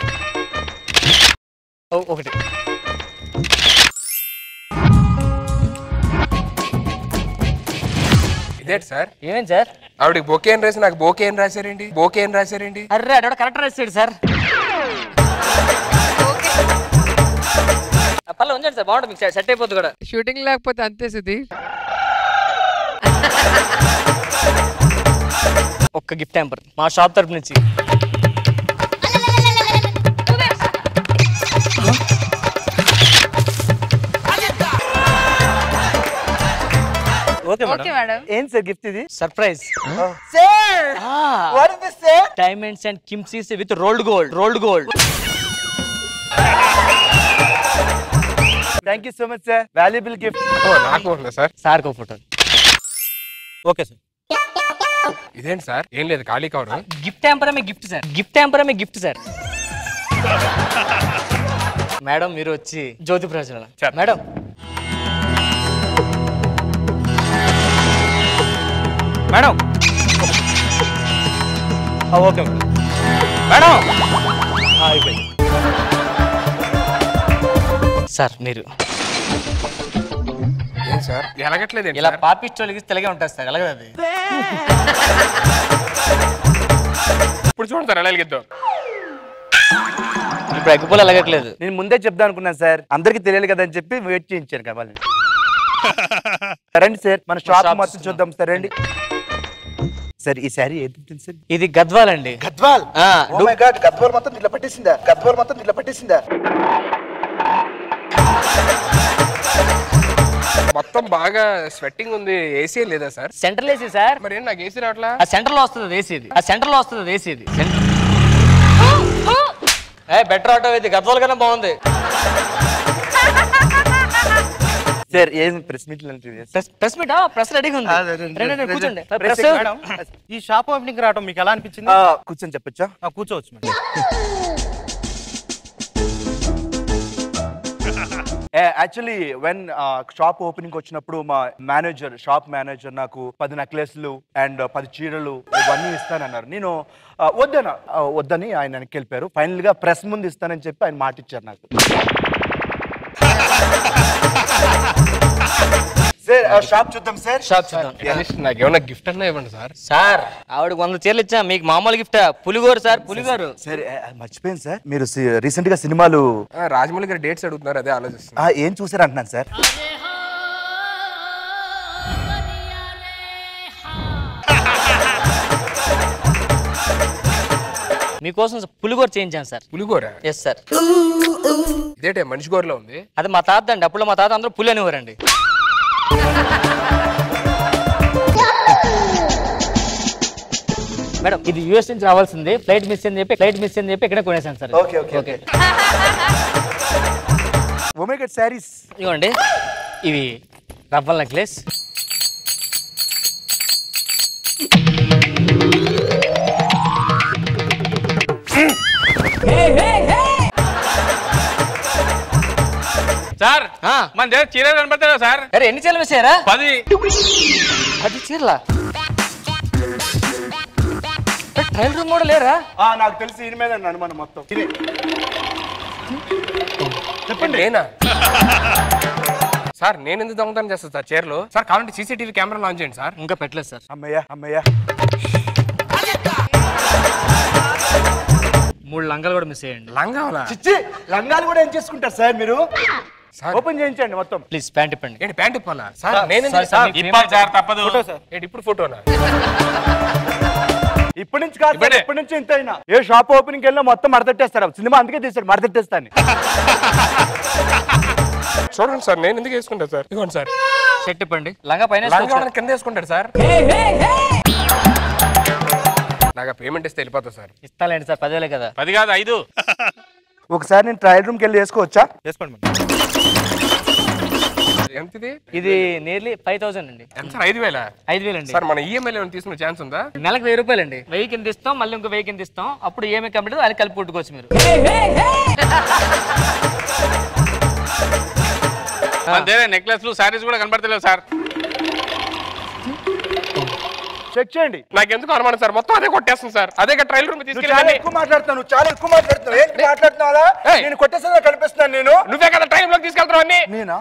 ఒకటి. ఇదేంటి సార్? ఏమేం సార్? ఆవిడకి బోకే అని రాసి నాకు బోకే అని రాశారేంటి? అర్రే అక్కడ కరెక్ట్ రాసాడు సార్. పర్లేదు ఉంచండి సార్ బాగుంటుంది. మీకు సెట్ అయిపోతుంది కూడా. షూటింగ్ లేకపోతే అంతే సుధీ. ఒక్క గిఫ్ట్ హ్యాంపర్ మా షాప్ తరపు నుంచి. Okay madam. ఏం సార్ గిఫ్ట్ ఇది? Surprise. Sir what is this sir? Diamonds and kimsees with rolled gold. Thank you so much sir, valuable gift. నాకు ఉందా సార్? సార్ కో ఫోటో. Okay sir. ఇదేంటి sir? ఏం లేదు, ఖాళీ కవర్. గిఫ్ట్ హ్యాంపర్ మే గిఫ్ట్ సార్. గిఫ్ట్ హ్యాంపర్ మే gift sir. Madam మీరు వచ్చి జ్యోతి ప్రజ్వలన. Madam madam okay madam. Madam అయిపోయింది సార్. మీరు ఏం సార్ ఎలాగట్లేదు? ఇలా పాపిస్టోళ్ళకి తెలగే ఉంటుంది సార్. ఎలాగ అది ఇప్పుడు చూడండి సార్ ఎలా వెలిగిద్దాం. ఇప్పుడు ఎగ్గుపోలు ఎలగట్లేదు. నేను ముందే చెప్దాం అనుకున్నాను సార్, అందరికి తెలియాలి కదా అని చెప్పి వెయిట్ చేయించాను కావాలి. రండి సార్, మన షాప్ మొత్తం చూద్దాం సార్. రండి సార్. ఈ శారీ ఏది సార్? ఇది గద్వాల్ అండి. Gadwal. Oh my God, Gadwal మొత్తం ఇట్లా పట్టేసిందా? గద్వాల్ మొత్తం ఇట్లా పట్టేసిందా? మొత్తం బాగా స్వెట్టింగ్ ఉంది. ఏసీ లేదా సార్? Central AC sir. మరి ఏం నాకు ఏసీ రావట్లా? ఆ సెంటర్ లో వస్తుంది ఏసీ. ఆ సెంటర్ లో వస్తుంది ఏసీ. బెటర్ ఆటో ఇది గద్వాల్ కన్నా బాగుంది సార్. ఏం press meet? Press meet press రెడీగా ఉంది. కూర్చోండి. ఈ షాప్ ఓపెనింగ్ రావడం మీకు ఎలా అనిపించింది? కూర్చొని చెప్పొచ్చా? కూర్చోవచ్చు madam. Actually when shop opening వచ్చినప్పుడు మా మేనేజర్, షాప్ మేనేజర్ నాకు 10 నెక్లెస్లు అండ్ 10 చీరలు ఇవన్నీ ఇస్తానన్నారు. నేను వద్దని ఆయన వెనక్కి వెళ్ళిపోయారు. ఫైనల్ గా ప్రెస్ ముందు ఇస్తానని చెప్పి ఆయన మాట ఇచ్చారు నాకు. సార్ షాప్ చూద్దాం సార్. షాప్ చూద్దాం. నాకు ఏమన్నా గిఫ్ట్ అన్నా ఇవ్వండి సార్. సార్ ఆవిడకి 100 చీరలు ఇచ్చా, మీకు మామూలు గిఫ్ట్ పులిగోరు సార్. పులిగోరు సార్. మర్చిపోయింది సార్, మీరు రీసెంట్ గా సినిమాలు రాజమౌళి గారి డేట్స్ అడుగుతున్నారు, అదే ఆలోచిస్తున్నా. ఏం చూసారు అంటున్నాను సార్. మీకోసం పులిగోర చేయించాను సార్. పులిగోర? Yes sir. ఇదేంటే మనిషి గోరలో ఉంది? అది మా తాత అండి. అప్పుడు మా తాత అందరూ పులి అనేవారండి. మేడం ఇది యూఎస్ నుంచి రావాల్సింది, ఫ్లైట్ మిస్ అని చెప్పి ఇక్కడే కొనేసాను sir. Okay okay okay. Oh my god, saris ఇవ్వండి. ఇవి రవ్వల్ నెక్లెస్. సార్ మన దగ్గర చీరలు కనపడతారా సార్? అరే ఎన్ని చీరలు వేసారా? 10 చీరలా? ట్రయల్ రూమ్ కూడా లేరా? నాకు తెలిసి దీని మీద అనుమానం మొత్తం. చెప్పండి. నేనా సార్? నేను ఎందుకు దొంగతనం చేస్తాను సార్ చీరలు? సార్ కావాలంటే సీసీటీవీ కెమెరా లాంచ్ చేయండి సార్. ఇంకా పెట్టలేదు సార్. అమ్మయ్యా అమ్మయ్యా. 3 లంగాలు కూడా మిస్ అయ్యండి. లంగావలా? చిచ్చి, లంగాలు కూడా ఏం చేసుకుంటారు సార్ మీరు? ఓపెన్ చేయించండి మొత్తం. ప్లీజ్ ప్యాంట్ ఇప్పండి. ఏంటి ప్యాంట్ ఇప్పాలా సార్? నేను ఇప్పాలి సార్, తప్పదు. Photo sir. ఏంటి ఇప్పుడు ఫోటోనా? ఇప్పటి నుంచి కాదు, ఇప్పటి నుంచి ఇంత అయినా ఏ షాప్ ఓపెనింగ్ వెళ్ళినా మొత్తం మడతట్టేస్తారు. సినిమా అందుకే తీసాడు, మడతట్టేస్తాను. చూడండి సార్, నేను ఎందుకు వేసుకుంటా సార్? ఇదిగోండి సార్. షర్ట్ ఇప్పండి. లంగా పైన కింద వేసుకుంటాడు సార్. నాకు పేమెంట్ ఇస్తే వెళ్ళిపోతా సార్. ఇస్తాలేండి సార్, 10,000 కదా. 10 కాదు 5. ఒకసారి నేను ట్రయల్ రూమ్కి వెళ్ళి వేసుకోవచ్చా? చేసుకోండి. ఎంత ఇది? ఇది నియర్లీ 5,000 అండి. ఎంత సార్? 5,000? 5,000 అండి. సార్ మన ఈఎంఐ ఏమైనా తీసుకునే ఛాన్స్ ఉందా? నెలకు 1000 రూపాయలు అండి. 1000 కింద ఇస్తాం, మళ్ళీ ఇంకో 1000 కింద ఇస్తాం. అప్పుడు ఈఎంఐ కంప్లీట్ అది కలిపి పుట్టుకోవచ్చు మీరు. మన దగ్గర నెక్లెస్లు సారీస్ కూడా కనపడతలేవు సార్. చెక్ చేయండి. నాకు ఎందుకు అనుమానం సార్, మొత్తం అదే కొట్టేస్తుంది సార్. అదే ట్రయల్ రూమ్ చాలా తీసుకెళ్ళి ఎక్కువ మాట్లాడుతాను, చాలా ఎక్కువ మాట్లాడుతున్నావు. ఏంటి మాట్లాడుతున్నావా? నేను కొట్టేసా కనిపిస్తున్నాను. నేను నువ్వే కదా ట్రైన్ లోకి తీసుకెళ్తావు అన్ని. నేనా?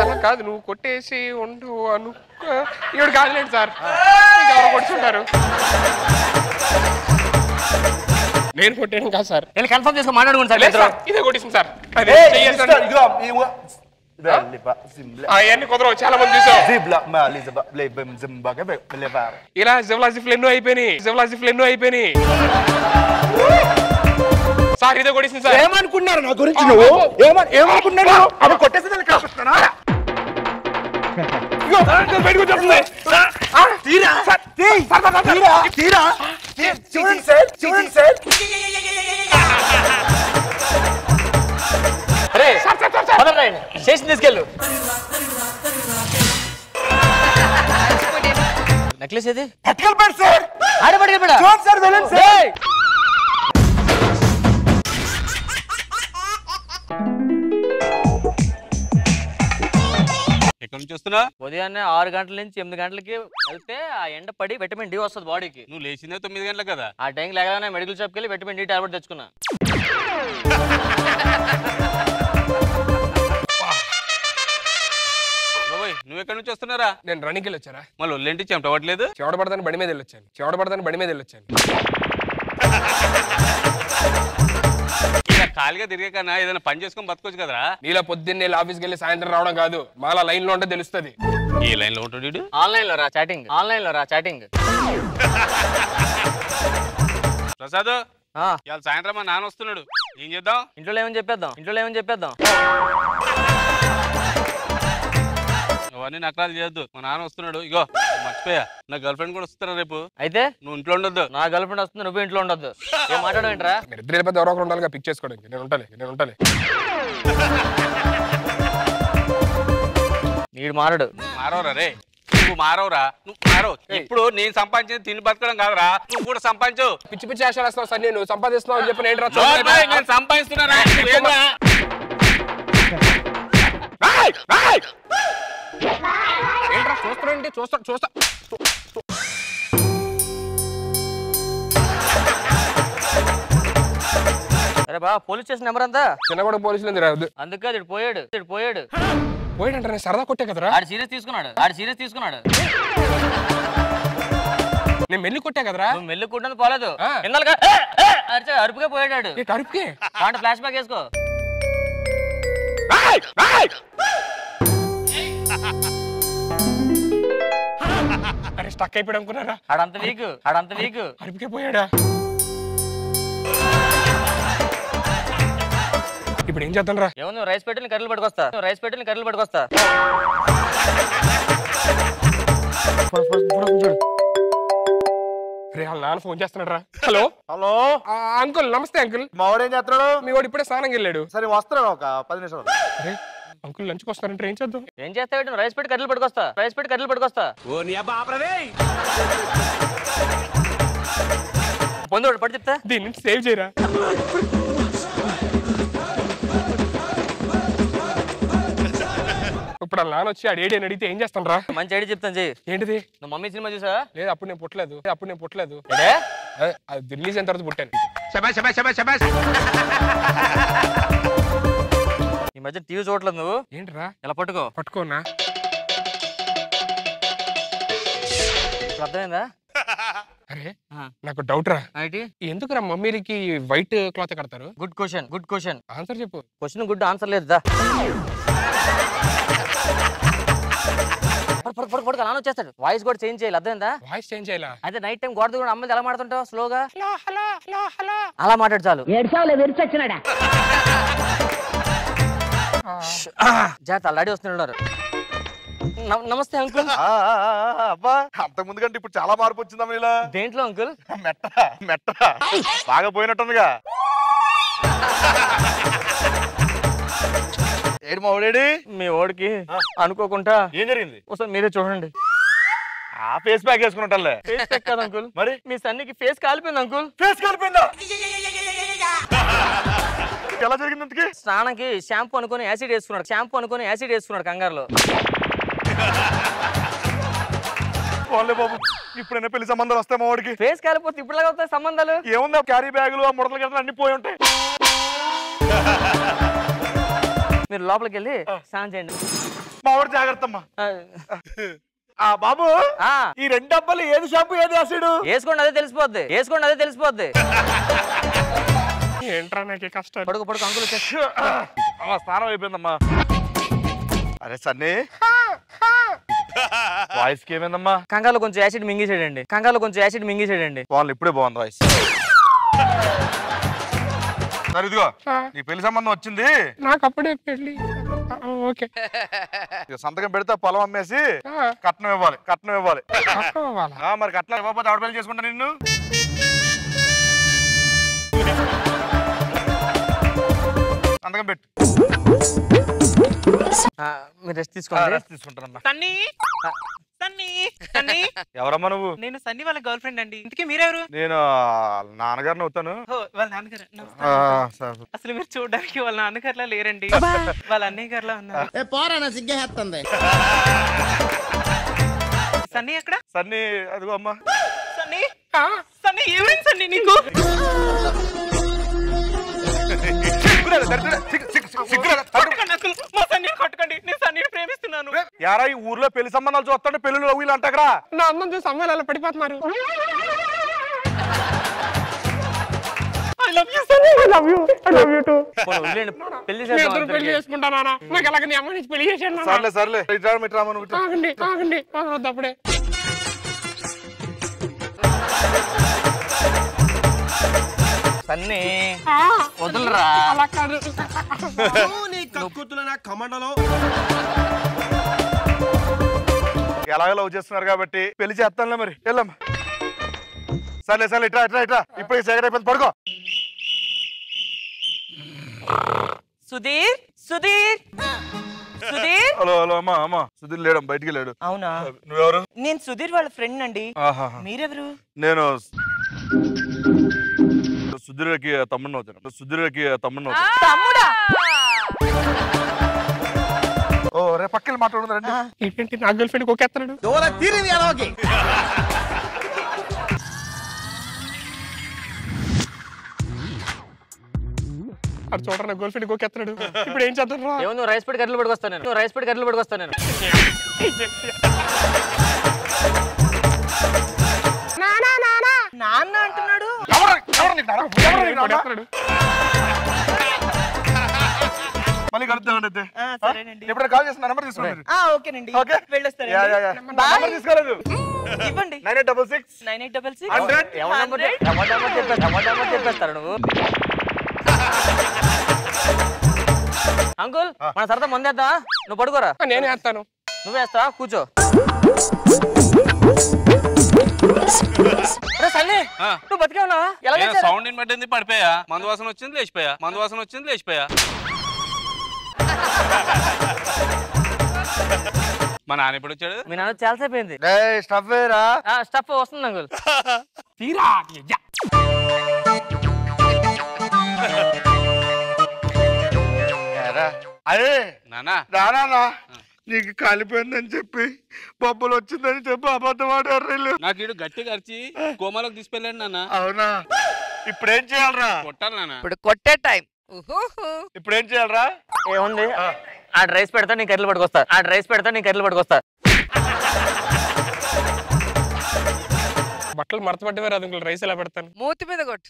అలా కాదు, నువ్వు కొట్టేసి ఉండు అను. ఇవిడు కాదులేండి సార్, ఎవరు కొట్టుకుంటారు. నేను కొట్టేయడం కాదు సార్. వెళ్ళి కన్ఫర్మ్ చేసుకొని మాట్లాడుకోండి సార్. ఇదే కొట్టేసింది సార్. అవన్నీ కుదరవు, చాలా మంది చూసాం. ఇలా జివ్లాజిఫ్లు ఎన్నో అయిపోయినాయి. సార్ ఇదే కొట్టేసింది సార్. ఏమనుకున్నారు నా గురించి? నువ్వు ఏమనుకున్నాను? అవి కొట్టేసి బయటకు వచ్చేస్తుంది. చూడండి సార్, చూడండి సార్. స్టేషన్ తీసుకెళ్ళు. నెక్లెస్ ఏది? పట్టుకెళ్ళిపోయాడు సార్. ఆడే పట్టుకెళ్ళిపోయాడా? చూడండి సార్, వెళ్ళండి సార్. ఎక్కడి నుంచి వస్తున్నా? ఉదయాన్నే 6 గంటల నుంచి 8 గంటలకి వెళ్తే ఆ ఎండ పడి విటమిన్ డి వస్తుంది బాడీకి. నువ్వు లేచిందే 9 గంటలకు కదా. ఆ టైంకి లేగానే మెడికల్ షాప్కి వెళ్ళి విటమిన్ డి టాబ్లెట్ తెచ్చుకున్నా. నువ్వు ఎక్కడి నుంచి వస్తున్నారా? నేను రన్నింగ్కి వెళ్ళి వచ్చారా? మళ్ళీ ఒళ్ళేంటి చెమటవట్లేదు? చెవడ పడతాను బండి మీద వెళ్ళొచ్చాను. చెవడ పడతాను బండి మీద వెళ్ళొచ్చాను. ఇలా ఖాళీగా తిరిగే కన్నా ఏదైనా పని చేసుకొని బతకొచ్చు కదరా. నీలా పొద్దున్నే ఆఫీస్కి వెళ్ళి సాయంత్రం రావడం కాదు, మాలా లైన్ లో ఉంటే తెలుస్తుంది. ఏ లైన్ లో ఉంటాడు? ఆన్లైన్ లో రా చాటింగ్. ఆన్లైన్ లో రా చాటింగ్. ప్రసాద్, ఇవాళ సాయంత్రం మా నాన్న వస్తున్నాడు. ఏం చేద్దాం? ఇంట్లో ఏమని చెప్పేద్దాం. ఇంట్లో ఏమని చెప్పేద్దాం. అవన్నీ నకరాలు చేయొద్దు. మా నాన్న వస్తున్నాడు. ఇగో మర్చిపోయా, నా గర్ల్ ఫ్రెండ్ కూడా వస్తున్నా రేపు. అయితే నువ్వు ఇంట్లో ఉండొద్దు. నా గర్ల్ ఫ్రెండ్ వస్తుంది, నువ్వు ఇంట్లో ఉండొద్దు. ఏం మాట్లాడడం ఏంట్రా? మీరు ఇద్దరు వెళ్ళిపోతే ఎవరో ఒకరు ఉండాలిగా పిక్ చేసుకోవడానికి. నేను ఉంటాలి. నీడు మారడు. మారవరా రే, నువ్వు మారవరా. నువ్వు మారవు. ఇప్పుడు నేను సంపాదించింది తిని బతకడం కాదురా, నువ్వు కూడా సంపాదించు. పిచ్చి పిచ్చి ఆశలు వస్తావు సార్. నేను సంపాదిస్తున్నావు అని చెప్పి నేను సంపాదిస్తున్నా. ఏంట్రా చూస్తానండి? చూస్తా. అరే బా, పోలీస్ స్టేషన్ నెంబర్ అంతా చిన్న కూడా పోలీసులు రాదు. అందుకే ఇటు పోయాడు. పోయాడంటే నేను సరదా కొట్టే కదరా. ఆడు సీరియస్ తీసుకున్నాడు. నేను మెల్లి కొట్టా కదరా. నువ్వు మెల్లి కుట్టని పోలేదు. అరుపుగా పోయాడు. అరుపుకే అంటే ఫ్లాష్ బ్యాక్ వేసుకో. అరే స్టక్ అయిపోయాడు అనుకున్నారా? ఆడంత వీక్. అరుపుకే పోయాడా? ఇప్పుడు ఏం చేద్దాం రా? ఏమో రైస్ పెట్టిన కర్రలు పట్టుకొస్తా. రే వాళ్ళ నాన్న ఫోన్ చేస్తున్నాడు రా. Hello uncle. నమస్తే అంకుల్. మా వాడు ఏం చేస్తున్నాడు? మీ వాడు ఇప్పుడే స్నానం వెళ్ళాడు. సరే వస్తున్నాడు, ఒక 10 నిమిషాలు. అరే అంకుల్ లంచ్కి వస్తారంటే ఏం చేద్దాం? ఏం చేస్తావు? రైస్ పెట్టి కర్రలు పట్టుకొస్తా. పొందోడు పడి చెప్తా. దీన్ని సేవ్ చేయరా. ఇప్పుడు వాళ్ళ నాన్న వచ్చి ఆడు ఏడి అని అడిగితే ఏం చేస్తాను రా? మంచి ఐడియా చెప్తాను చెయ్యి. ఏంటిది? నువ్వు మమ్మీ సినిమా చూసా? లేదు, అప్పుడు నేను పుట్టలేదు. అది రిలీజ్ అయిన తర్వాత పుట్టాను. ఈ మధ్య టీవీ చూడట్లేదు నువ్వు. ఏంట్రా? ఇలా పట్టుకోనా? అర్థమైందా? అరే నాకు డౌట్ రా. ఎందుకురా మమ్మీలకి వైట్ క్లాత్ కడతారు? Good question. ఆన్సర్ చెప్పు. క్వశ్చన్ గుడ్, ఆన్సర్ లేదా? నాన్న వచ్చేస్తాడు. వాయిస్ కూడా చేంజ్ చేయాలి. అర్థమైందా? వాయిస్ చేంజ్ చేయాలా? అయితే నైట్ టైం గోడ కూడా అమ్మాయి ఎలా మాట్లాడుతుంటావు? స్లోగా అలా మాట్లాడు చాలు. జాగ్రత్త, ఆల్రెడీ వస్తున్నారు. నమస్తే అంకుల్. అబ్బా, అంత ముందు కంటే ఇప్పుడు చాలా మార్పు వచ్చిందా ఇలా? దేంట్లో అంకుల్? మెట్ట బాగా పోయినట్టుందిగా. ఏడు మా ఓడేడి? మీ ఓడికి అనుకోకుండా ఏం జరిగింది? ఒకసారి మీరే చూడండి. ఆ ఫేస్ ప్యాక్ వేసుకున్నట్లే. ఫేస్ ప్యాక్ కాదు అంకుల్, మరి మీ సన్నికి ఫేస్ కాలిపోయింది అంకుల్. ఫేస్ కాలిపోయిందా? ఎలా జరిగింది అంతకి? స్నానంకి షాంపూ అనుకుని యాసిడ్ వేసుకున్నాడు కంగారులో. పోన్లే బాబు, ఇప్పుడైనా పెళ్లి సంబంధాలు వస్తాయి మా వాడికి. ఫేస్ కాలిపోతే ఇప్పుడులాగా వస్తాయి సంబంధాలు. ఏముందా, క్యారీ బ్యాగులు ఆ ముడతలు గట్రా అన్ని పోయి ఉంటాయి. మీరు లోపలికి వెళ్ళి స్నానం చేయండి. మా వాడు జాగ్రత్త అమ్మా. ఆ బాబు, ఈ 2 డబ్బాలు ఏది షాంపూ ఏది యాసిడ్? వేసుకోండి, అదే తెలిసిపోద్ది. ఏంట్రా నాకు కష్టం. పడుకో అంకుల్ వచ్చేసి. స్నానం అయిపోయిందమ్మా. అరే సన్నీ, వాయిస్ కి ఏమైందమ్మా? కంగాలో కొంచెం యాసిడ్ మింగేసేయండి. వాళ్ళు ఇప్పుడే బాగుంది వాయిస్. సరే ఇదిగో, నీ పెళ్లి సంబంధం వచ్చింది. నాకు అప్పుడే పెళ్లి. ఓకే. సంతకం పెడితే పొలం అమ్మేసి కట్నం ఇవ్వాలి. మరి కట్నం ఇవ్వకపోతే ఆవిడ పెళ్లి చేసుకుంటా నిన్ను. సంతకం పెట్టు. మీరు రెస్ట్ తీసుకోండి. రెస్ట్ తీసుకుంటానమ్మా. సన్నీ సన్నీ సన్నీ ఎవరమ్మా నువ్వు? నేను సన్నీ వాళ్ళ గర్ల్ ఫ్రెండ్ అండి. ఇంతకీ మీరెవరు? నేను నాన్నగారిని అవుతాను. వాళ్ళ నాన్నగారు. అసలు మీరు చూడడానికి వాళ్ళ నాన్నగారులా లేరండి, వాళ్ళ అన్నయ్య గారులా ఉన్నారు. సన్నీ ఎక్కడ? సన్నీ అదిగో అమ్మా. సన్నీ సన్నీ ఏమైంది సన్నీ నీకు? మా సన్నీ కొట్టకండి, నేను సన్నీని ప్రేమిస్తున్నాను. యారా ఈ ఊర్లో పెళ్లి సంబంధాలు చూస్తాడు, పెళ్లిళ్ళు వీళ్ళు అంటారా? నా అన్నం చూసి అమ్మాయిలు అలా పడిపోతున్నారు. పెళ్లి చేసుకుంటానా? నాకు అలాగే నీ అమ్మ నుంచి పెళ్లి చేశాను. సర్లే ఆగండి అప్పుడే. సన్నీ వదులురా. అలా కాదు. ఎలాగో లవ్ చేస్తున్నారు కాబట్టి పెళ్లి చేస్తానులే. మరి వెళ్ళమ్మా. సర్లే ఇట్రా ఇప్పుడు సెకండ్ అయిపోయింది, పడుకో. సుధీర్ సుధీర్ సుధీర్. హలో అమ్మా సుధీర్ లేడు, బయటికి లేడు. అవునా? నువ్వెవరు? నేను సుధీర్ వాళ్ళ ఫ్రెండ్ అండి. మీరెవరు? నేను సుధీర్కి తమ్ముడిని అవుతాను. తమ్ముడా? ఓ రే పక్కకి మాట్లాడుతున్నారండి. ఏంటి నా గర్ల్ ఫ్రెండ్ కొకేస్తున్నాడు? అది చూడరా, నా గర్ల్ ఫ్రెండ్ కొకేస్తున్నాడు. ఇప్పుడు ఏం చేద్దాం? నువ్వు రైస్ పెట్టి గడ్డలు పట్టుకొస్తాను నేను. నాన్న అంటున్నాడు. మళ్ళీ కలుద్దామండి. సరేనండి. ఎప్పుడైనా కాల్ చేసిన నెంబర్ తీసుకోండి. ఓకేనండి, వెళ్ళొస్తాను. నెంబర్ తీసుకోలేదు. ఇవ్వండి. 9866 చెప్పేస్తారు నువ్వు. అంకుల్ మన సరదా ముందేద్దా? నువ్వు పడుకోరా. నేనే వేస్తాను. నువ్వే వేస్తావా? కూర్చో. నువ్వు బతికే ఉన్నావా? సౌండ్ పట్టింది, పడిపోయా. మందు వాసన వచ్చింది, లేచిపోయా. మా నాన్న ఎప్పుడు వచ్చాడు? మీ నాన్న చాలాసేపు అయింది. స్టఫ్ వస్తుంది అంకుల్. తీరా అదే నానా నీకు కాలిపోయిందని చెప్పి బొబ్బలు వచ్చిందని చెప్పి అబద్ధం ఆడారు. నాకు ఇడు గట్టిగా అరిచి కోమలోకి తీసుకెళ్ళాడు నాన్న. అవునా? ఇప్పుడేం చేయాలరా? కొట్టాలి నాన్న. ఇప్పుడు కొట్టే టైం. ఇప్పుడేం చేయాలరా? ఏముంది, ఆ రైస్ పెడతా నీ కర్రలు పట్టుకొస్తా. బట్టలు మడత పడ్డవే రాదు అంకుల్, రైస్ ఎలా పెడతాను? మూతి మీద కొట్టు.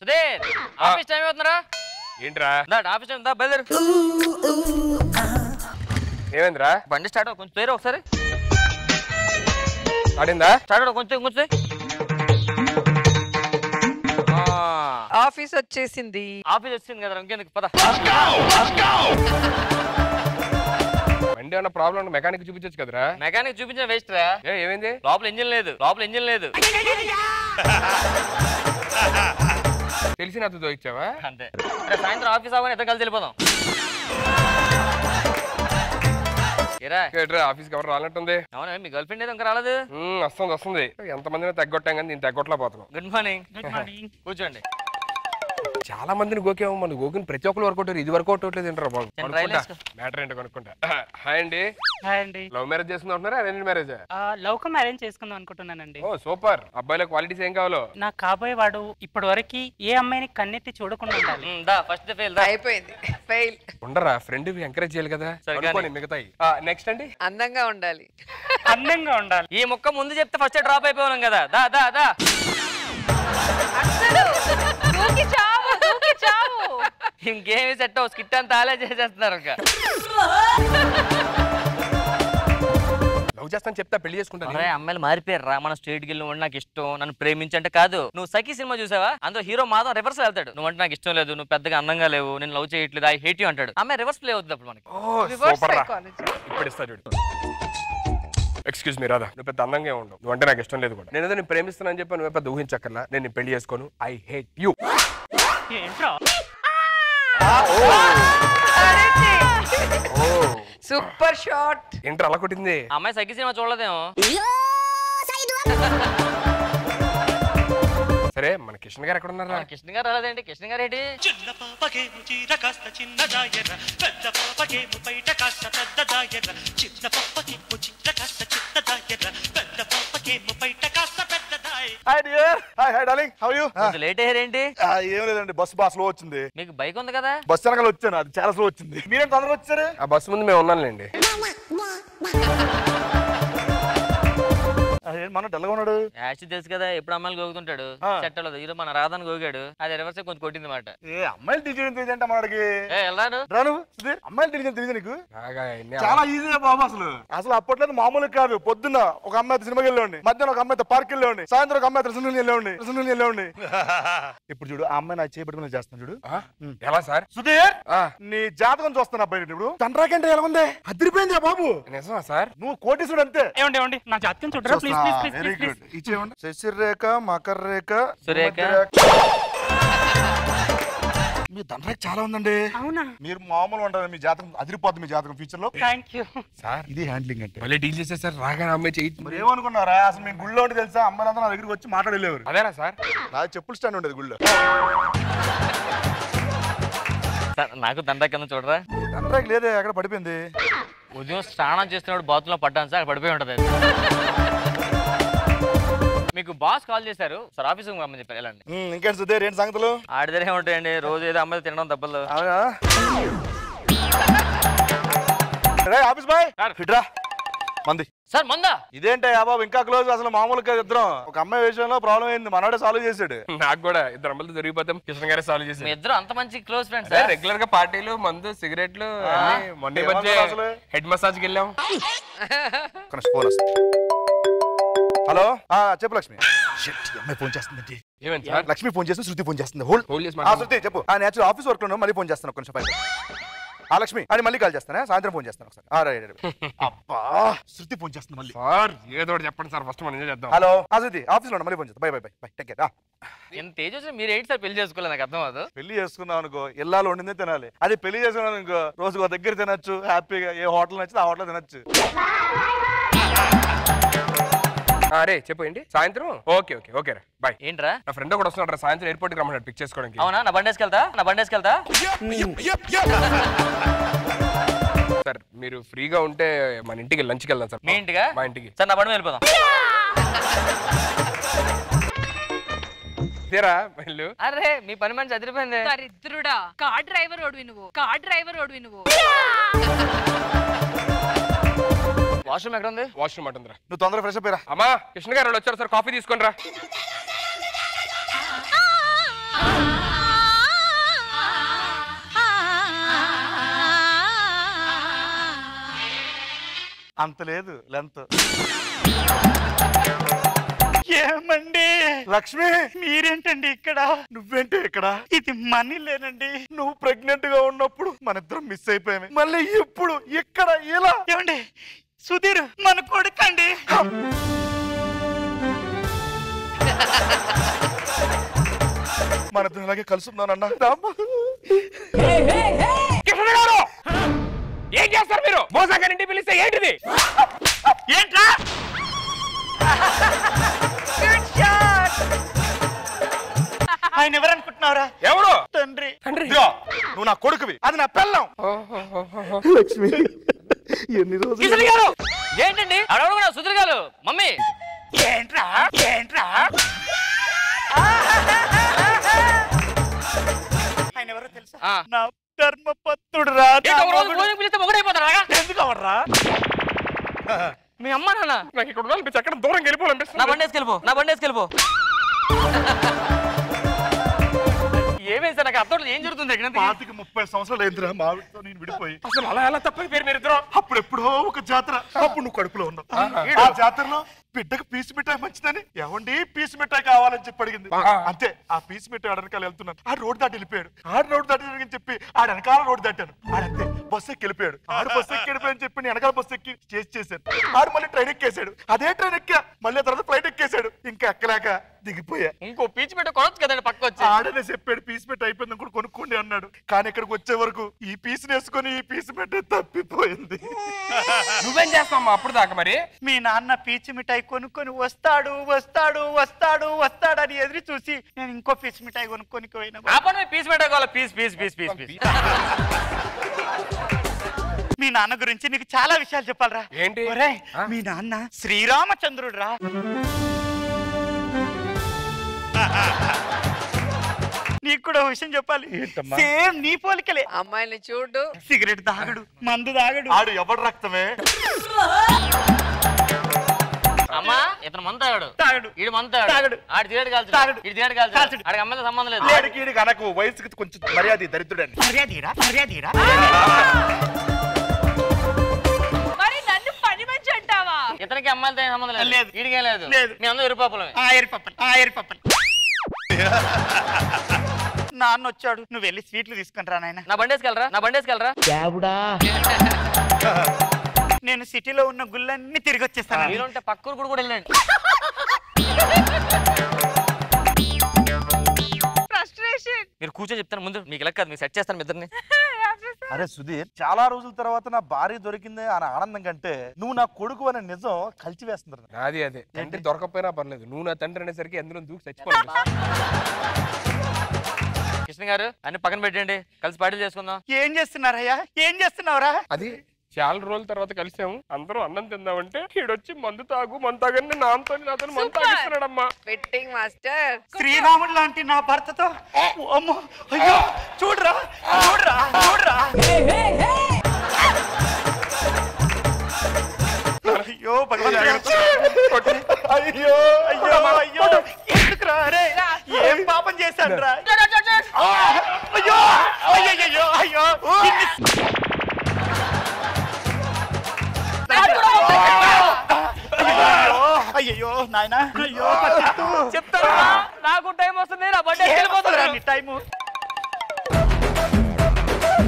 సుధీర్ ఆఫీస్ టైం అవుతుందిరా. ఏంట్రా? ఆఫీస్ టైం బయలుదేరు. ఏమైందిరా? బండి స్టార్ట్ అవ్వ, కొంచెం తేరా ఒకసారి. ఆడిందా? స్టార్ట్ అవ్వ, కొంచెం. ఆఫీస్ వచ్చింది కదా, ఇంకెందుకు పద. బండి ఏమన్నా ప్రాబ్లం మెకానిక్ చూపించచ్చు కదరా? మెకానిక్ చూపించిన వేస్ట్ రా. ఏమైంది? లోపల ఇంజిన్ లేదు. తెలిసి నాతో దోయిచ్చావా? అంతే. సాయంత్రం ఆఫీస్ అవ్వని ఇద్దరు కలిసి వెళ్ళిపోదాం. ఆఫీస్కి ఎవరు రానట్టుంది. అవునా? మీ గర్ల్ ఫ్రెండ్ ఇంకా రాలేదు? వస్తుంది. ఎంతమందిని తగ్గొట్టాం కానీ దీన్ని తగ్గొట్లా పోతున్నాం. Good morning. కూర్చోండి. చాలా మందిని గోకేమో, మన గోకిని ప్రతి ఒక్కరు వర్కౌట్ ఇది వర్కౌట్ అవట్లేదు ఏంటారు బాబు. మ్యాటర్ ఏంటో కనుక్కుంటా. హాయ్ అండి. లవ్ మ్యారేజ్ చేసుకుంటున్నారా arrange marriage? Love come arrange చేసుకుందాం అనుకుంటున్నానండి. ఓ సూపర్. అబ్బాయిల క్వాలిటీస్ ఏం కావాలో? నాకు కాబోయే వాడు ఇప్పటి వరకు ఏ అమ్మాయిని కన్నెత్తి చూడకుండా ఉండాలి. First fail. అయిపోయింది, ఫెయిల్. ఉండరా, ఫ్రెండ్ ఎంకరేజ్ చేయాలి కదా. మిగతాయి నెక్స్ట్ అండి. అందంగా ఉండాలి. ఈ ముక్క ముందు చెప్తే ఫస్ట్ డ్రాప్ అయిపోయాం కదా. ఇంకేమి సెట్ అవ్వ స్కిట్ అంతా ఆలే చేసేస్తున్నారు ఇంకా. లవ్ చేస్తాను చెప్తా పెళ్లి చేసుకుంటాను. అరే అమ్మాయిలు మారిపోయారు రా. మన స్ట్రేట్ గిల్ నువ్వు నాకు ఇష్టం, నన్ను ప్రేమించంటే కాదు. నువ్వు సఖీ సినిమా చూసావా? అందులో హీరో మాత్రం రివర్స్ వెళ్తాడు. నువ్వు అంటే నాకు ఇష్టం లేదు, నువ్వు పెద్దగా అందంగా లేవు, నేను లవ్ చేయట్లేదు, ఐ హేట్ యూ అంటాడు. అమ్మాయి రివర్స్ ప్లే అవుతుంది అప్పుడు మనకి. ఇప్పుడు ఇస్తా చూడు. ఎక్స్క్యూజ్ మీ రాధా, నువ్వు పెద్ద అందంగా ఉండవు, నువ్వు అంటే నాకు ఇష్టం లేదు కూడా. నేను నేను ప్రేమిస్తున్నాను చెప్పి నువ్వు పెద్ద ఊహించక్కర్లా. నేను పెళ్లి చేసుకోను, I hate you. Super shot. ఏంట్రా అలా కొట్టింది? అమ్మాయి సఖీ సినిమా చూడలేదేమో. సరే మన కిషన్ గారు ఎక్కడ ఉన్నారా? కిషన్ గారు రాలేదేంటి? కిషన్ గారు ఏంటి? చిన్న పాపకేమో చీర కాస్త చిన్నదాయర, పెద్ద పాపకేమో బయట కాస్త పెద్దదాయర. చిన్న పాపకేమో చీర కాస్త చిన్నదాయర, పెద్ద పాపకేమో బయట కాస్త పెద్దదాయ. Hi dear. Hi darling, how are you? కొంచెం లేట్ అయ్యారు ఏంటి? ఏం లేదండి, బస్సు బాగా స్లో వచ్చింది. మీకు బైక్ ఉంది కదా? బస్సు వెనకాల వచ్చాను, అది చాలా స్లో వచ్చింది. మీరేం తొందరగా వచ్చారు? ఆ బస్సు ముందు మేము ఉన్నానులేండి. మన డల్గా ఉన్నాడు. యాక్చువల్లీ తెలుసు కదా, ఎప్పుడు అమ్మాయిలు గోగుతుంటాడు. సెట్ అవ్వలేదు. ఈరోజు మన రాధాని గోగాడు, అది రివర్స్ కొంచెం కొట్టింది మాట. అమ్మాయిలు డిజైన్ తెలియదంటే మనకి వెళ్ళాను రాను. అమ్మాయిలు డిజైన్ తెలియదు నీకు? చాలా చాలా ఈజీ బాబు. అసలు అప్పట్లో మామూలు కాదు. పొద్దున్న ఒక అమ్మాయి సినిమాకి వెళ్ళేవాడిని, మధ్యాహ్నం ఒక అమ్మాయితో పార్క్ వెళ్ళేవాడిని, సాయంత్రం ఒక అమ్మాయి రిసెప్షన్ వెళ్ళేవాడిని. ఇప్పుడు చూడు, ఆ అమ్మాయి నా చేపట్టుకుని చేస్తాను చూడు. ఎలా సార్? సుధీర్, నీ జాతకం చూస్తాను అబ్బాయి. ఇప్పుడు తండ్రాకంటే ఎలా ఉంది? అదిరిపోయింది బాబు. నిజమా సార్? నువ్వు కోటీసుడు అంతే. ఏమండి నా జాతకం చూడరా please please please. Very good. ఇచ్చేయండి. శశిరేఖ, మకర రేఖ, సురేఖ. మీ దండరేఖ చాలా ఉందండి. అవునా? మీరు మామూలు ఉంటారు. మీ జాతకం అదిరిపోద్ది. మీ జాతకం ఫ్యూచర్ లో. Thank you sir. ఇది హ్యాండ్లింగ్ అంటే మళ్ళీ డీల్ చేసేసారు. రాగానే అమ్మాయి చెయ్యి. మరి ఏమనుకున్నారా? అసలు మీ గుళ్ళో ఉంటే తెలుసా, అమ్మాయిలంతా నా దగ్గరికి వచ్చి మాట్లాడలేవారు. అదేనా సార్? నా చెప్పులు స్టాండ్ ఉండేది గుళ్ళో. నాకు దండ కింద చూడరా. దండరేఖ లేదే, అక్కడ పడిపోయింది. ఉదయం స్నానం చేస్తున్నప్పుడు బాత్రూమ్ లో పడ్డాను సార్, పడిపోయి ఉంటది. మీకు బాస్ కాల్ చేశారు సార్, ఆఫీస్ రమ్మని చెప్పారు. వెళ్ళండి. ఇంకేంటి సుధీర్, ఏంటి సంగతులు? ఆడిదరే ఉంటాయండి, రోజు ఏదో అమ్మాయి తినడం తప్పదు. ఆఫీస్ బాయ్ ఫిట్రా మంది సార్. మందా? ఇదేంటే బాబు ఇంకా క్లోజ్. అసలు మామూలుగా ఇద్దరం ఒక అమ్మాయి విషయంలో ప్రాబ్లం అయింది, మనోడే సాల్వ్ చేశాడు. నాకు కూడా ఇద్దరు అమ్మాయిలు దొరికిపోతాం, కిషన్ గారే సాల్వ్ చేశారు. ఇద్దరు అంత మంచి క్లోజ్ ఫ్రెండ్స్. రెగ్యులర్ గా పార్టీలు, మందు, సిగరెట్లు, మొన్న మధ్య హెడ్ మసాజ్ కి వెళ్ళాం. హలో, చెప్పు లక్ష్మి. అమ్మాయి ఫోన్ చేస్తుంది. ఏమైంది సార్? లక్ష్మి ఫోన్ చేస్తుంది, శృతి ఫోన్ చేస్తుంది. శృతి చెప్పు. నేచురల్ ఆఫీస్ వర్క్ లో మళ్ళీ ఫోన్ చేస్తాను కొంచెం. లక్ష్మి అని మళ్ళీ కాల్ చేస్తాను, సాయంత్రం ఫోన్ చేస్తాను ఒకసారి. అబ్బా, శృతి ఫోన్ చేస్తుంది మళ్ళీ. సార్ ఏదో చెప్పండి సార్, ఫస్ట్ మనం చేద్దాం. హలో శృతి, ఆఫీస్ లో మళ్ళీ ఫోన్ చేస్తాను. By by by, take care. ఎంత ఏజ్ వచ్చినా మీరు ఏంటి సార్ పెళ్లి చేసుకోలేదు? నాకు అర్థం అవ్వదు. పెళ్లి చేసుకున్నాం అనుకో, ఇల్లాలు వండిందే తినాలి. అది పెళ్లి చేసుకున్నాను అనుకో, రోజుకు దగ్గర తినొచ్చు హ్యాపీగా. ఏ హోటల్ నచ్చితే ఆ హోటల్ తినొచ్చు. అరే చెప్పండి. సాయంత్రం ఓకే ఓకే ఓకే రా, బాయ్. ఏంట్రా? నా ఫ్రెండ్ కూడా వస్తున్నాడు, సాయంత్రం ఎయిర్పోర్ట్ కి రమ్మన్నాడు పిక్ చేసుకోవడానికి. అవునా? నా బండేసుకెళ్తా. సార్ మీరు ఫ్రీగా ఉంటే మన ఇంటికి లంచ్కి వెళ్దాం సార్. మీ ఇంటిగా? మా ఇంటికి. సార్ నా బండి వెళ్ళిపోదాం. వెళ్ళు. అరే మీ పని మంచి అదిరిపోయింది. దరిద్రుడా, కార్ డ్రైవర్ ఓడివి నువ్వు. వాష్రూమ్ ఎక్కడ ఉంది? వాష్రూమ్ అంటుందిరా. నువ్వు తొందరగా ఫ్రెష్ అప్ అయ్యరా. అమ్మా, కృష్ణ గారు వాళ్ళు వచ్చారు సార్, కాఫీ తీసుకొని రా. అంత లేదు లెంత్. ఏమండి లక్ష్మి, మీరేంటండి ఇక్కడ? నువ్వేంటి ఇక్కడ? ఇది మనీ లేనండి. నువ్వు ప్రెగ్నెంట్ గా ఉన్నప్పుడు మన ఇద్దరం మిస్ అయిపోయామే, మళ్ళీ ఇప్పుడు ఇక్కడ ఇలా. ఏమండి, సుధీర్ మన కొడుకండి. మన ఇద్దరం ఇలాగే కలుసున్నానన్నా. ఏం చేస్తారు మీరు? మోసాగా ఇంటికి పిలిస్తే ఏంటిది? ఏంట్రా? ఆయన ఎవరనుకుంటున్నారా? ఎవరు? తండ్రి. నువ్వు నా కొడుకువి, అది నా పెళ్ళం. లక్ష్మి, ఎన్ని రోజులు ఏంటండి అడగడు? సుధీర్ గారు మమ్మీ. ఏంట్రా? ఆయన ఎవరో తెలుసా? నా ధర్మపత్రుడు రా. ఎందుకు అవర్రా? మీ అమ్మ నాన్న నాకు ఇక్కడ ఉండాలి, ఎక్కడ దూరం వెళ్ళిపోవాలనిపిస్తుంది. నా బండి వేసుకెళ్ళిపో. ఏమైంది సార్ నాకు అర్థం ఏం జరుగుతుంది ఇక్కడ 30 సంవత్సరాలు అయిందిరా మావిడితో నేను విడిపోయి. అసలు అలా ఎలా తప్పైపోయారు మీరు ఇద్దరు? అప్పుడెప్పుడో ఒక జాతర, అప్పుడు నువ్వు కడుపులో ఉన్నావు. ఆ జాతరలో బిడ్డకు పీసు మిఠాయి మంచిదని ఎవండి పీసు మిఠాయి కావాలని చెప్పి అడిగింది. అంతే ఆ పీసు మిఠాయి వెనకాల వెళ్తున్నాను. ఆ రోడ్ దాటి వెళ్ళిపోయాడు. ఆ రోడ్ దాటి చెప్పి ఆడ వెనకాల రోడ్ దాటాను. ఆడంతే బస్సు ఎక్కి వెళ్ళిపోయాడు. ఆడు బస్సు ఎక్కి వెళ్ళిపోయాని చెప్పి నేను వెనకాల బస్సు ఎక్కి చేశాను. ఆడు మళ్ళీ ట్రైన్ ఎక్కేశాడు. అదే ట్రైన్ ఎక్కా మళ్ళీ తర్వాత ఫ్లైట్ ఎక్కేశాడు. ఇంకా ఎక్కలేక దిగిపోయా. ఇంకో పీచు పెట్ట కొనొచ్చు కదండి పక్క వచ్చి. ఆడనే చెప్పాడు పీసు పెట్టి అయిపోయింది కూడా కొనుక్కోండి అన్నాడు. కానీ ఇక్కడికి వచ్చే వరకు ఈ పీసు వేసుకొని ఈ పీసు పెట్టి తప్పిపోయింది. నువ్వేం చేస్తావు అప్పుడు దాకా? మరి మీ నాన్న పీచు మిఠాయి కొనుక్కొని వస్తాడు వస్తాడు వస్తాడు వస్తాడని ఎదురు చూసి నేను ఇంకో పీచు మిఠాయి కొనుక్కొని పోయినా. పీసు పెట్టకోవాలి. Piece piece piece piece piece. మీ నాన్న గురించి నీకు చాలా విషయాలు చెప్పాలరా. ఏంటి? మీ నాన్న శ్రీరామచంద్రుడు రా. నీకు కూడా విషయం చెప్పాలి. సేమ్ నీ పోలికలే. అమ్మాయిని చూడు, సిగరెట్ తాగడు, మందు తాగడు. ఆడు ఎవడు రక్తమే? అమ్మా ఇతను మందు తాగాడు. తాగడు. ఈడు మందు తాగాడు. ఆడు తీరేడు కాల్చు. ఈడు తీరేడు కాల్చు. ఆడికి అమ్మాయితో సంబంధం లేదు. లేడికి అనకు వయసుకి కొంచెం మర్యాద దరిద్రుడని. మర్యాదీరా మర్యాదీరా. మరి నన్ను పని మంచి అంటావా? ఇతనికి అమ్మాయిలతో సంబంధం లేదు. ఈడికే లేదు. మీ అందరూ ఎరుపాపలమే. ఎరిపప్పలు. నాన్న వచ్చాడు, నువ్వు వెళ్ళి స్వీట్లు తీసుకుని రా నాయన. నా బండేసుకెళ్ళరా. నేను సిటీలో ఉన్న గుళ్ళన్నీ తిరిగి వచ్చేస్తాను. మీరుంటే పక్కూరు కూడా వెళ్ళండి. మీరు కూర్చొని చెప్తాను ముందు. మీకు లెక్క మీకు సెట్ చేస్తాను ఇద్దరిని. అరే సుధీర్, చాలా రోజుల తర్వాత నా భార్య దొరికింది అని ఆనందం కంటే నువ్వు నా కొడుకు అనే నిజం కలిసి వేస్తుంది. అదే తండ్రి దొరకపోయినా పర్లేదు, నువ్వు నా తండ్రి అనేసరికి ఎందులో దూకి చచ్చిపోలేదు. కృష్ణ గారు అన్ని పక్కన పెట్టండి, కలిసి పార్టీలు చేసుకుందాం. ఏం చేస్తున్నారయ్యా? ఏం చేస్తున్నావురా? అది చాలా రోజుల తర్వాత కలిసాము, అందరూ అన్నం తిందామంటే ఈడొచ్చి మందు తాగని నాతో మందు తాగిస్తున్నాడమ్మా. Fitting master. శ్రీరాముడు లాంటి నా భర్తతో అమ్మో అయ్యో చూడరా చూడరా చూడరా. అయ్యో అయ్యో అయ్యో అయ్యో ఎందుకు రా? అరే ఏం పాపం చేశాను రా? అయ్యో అయ్యో అయ్యో అయ్యో నాయనా. అయ్యో చెప్తారా నాకు టైం వస్తుంది. నా బర్త్డే టైము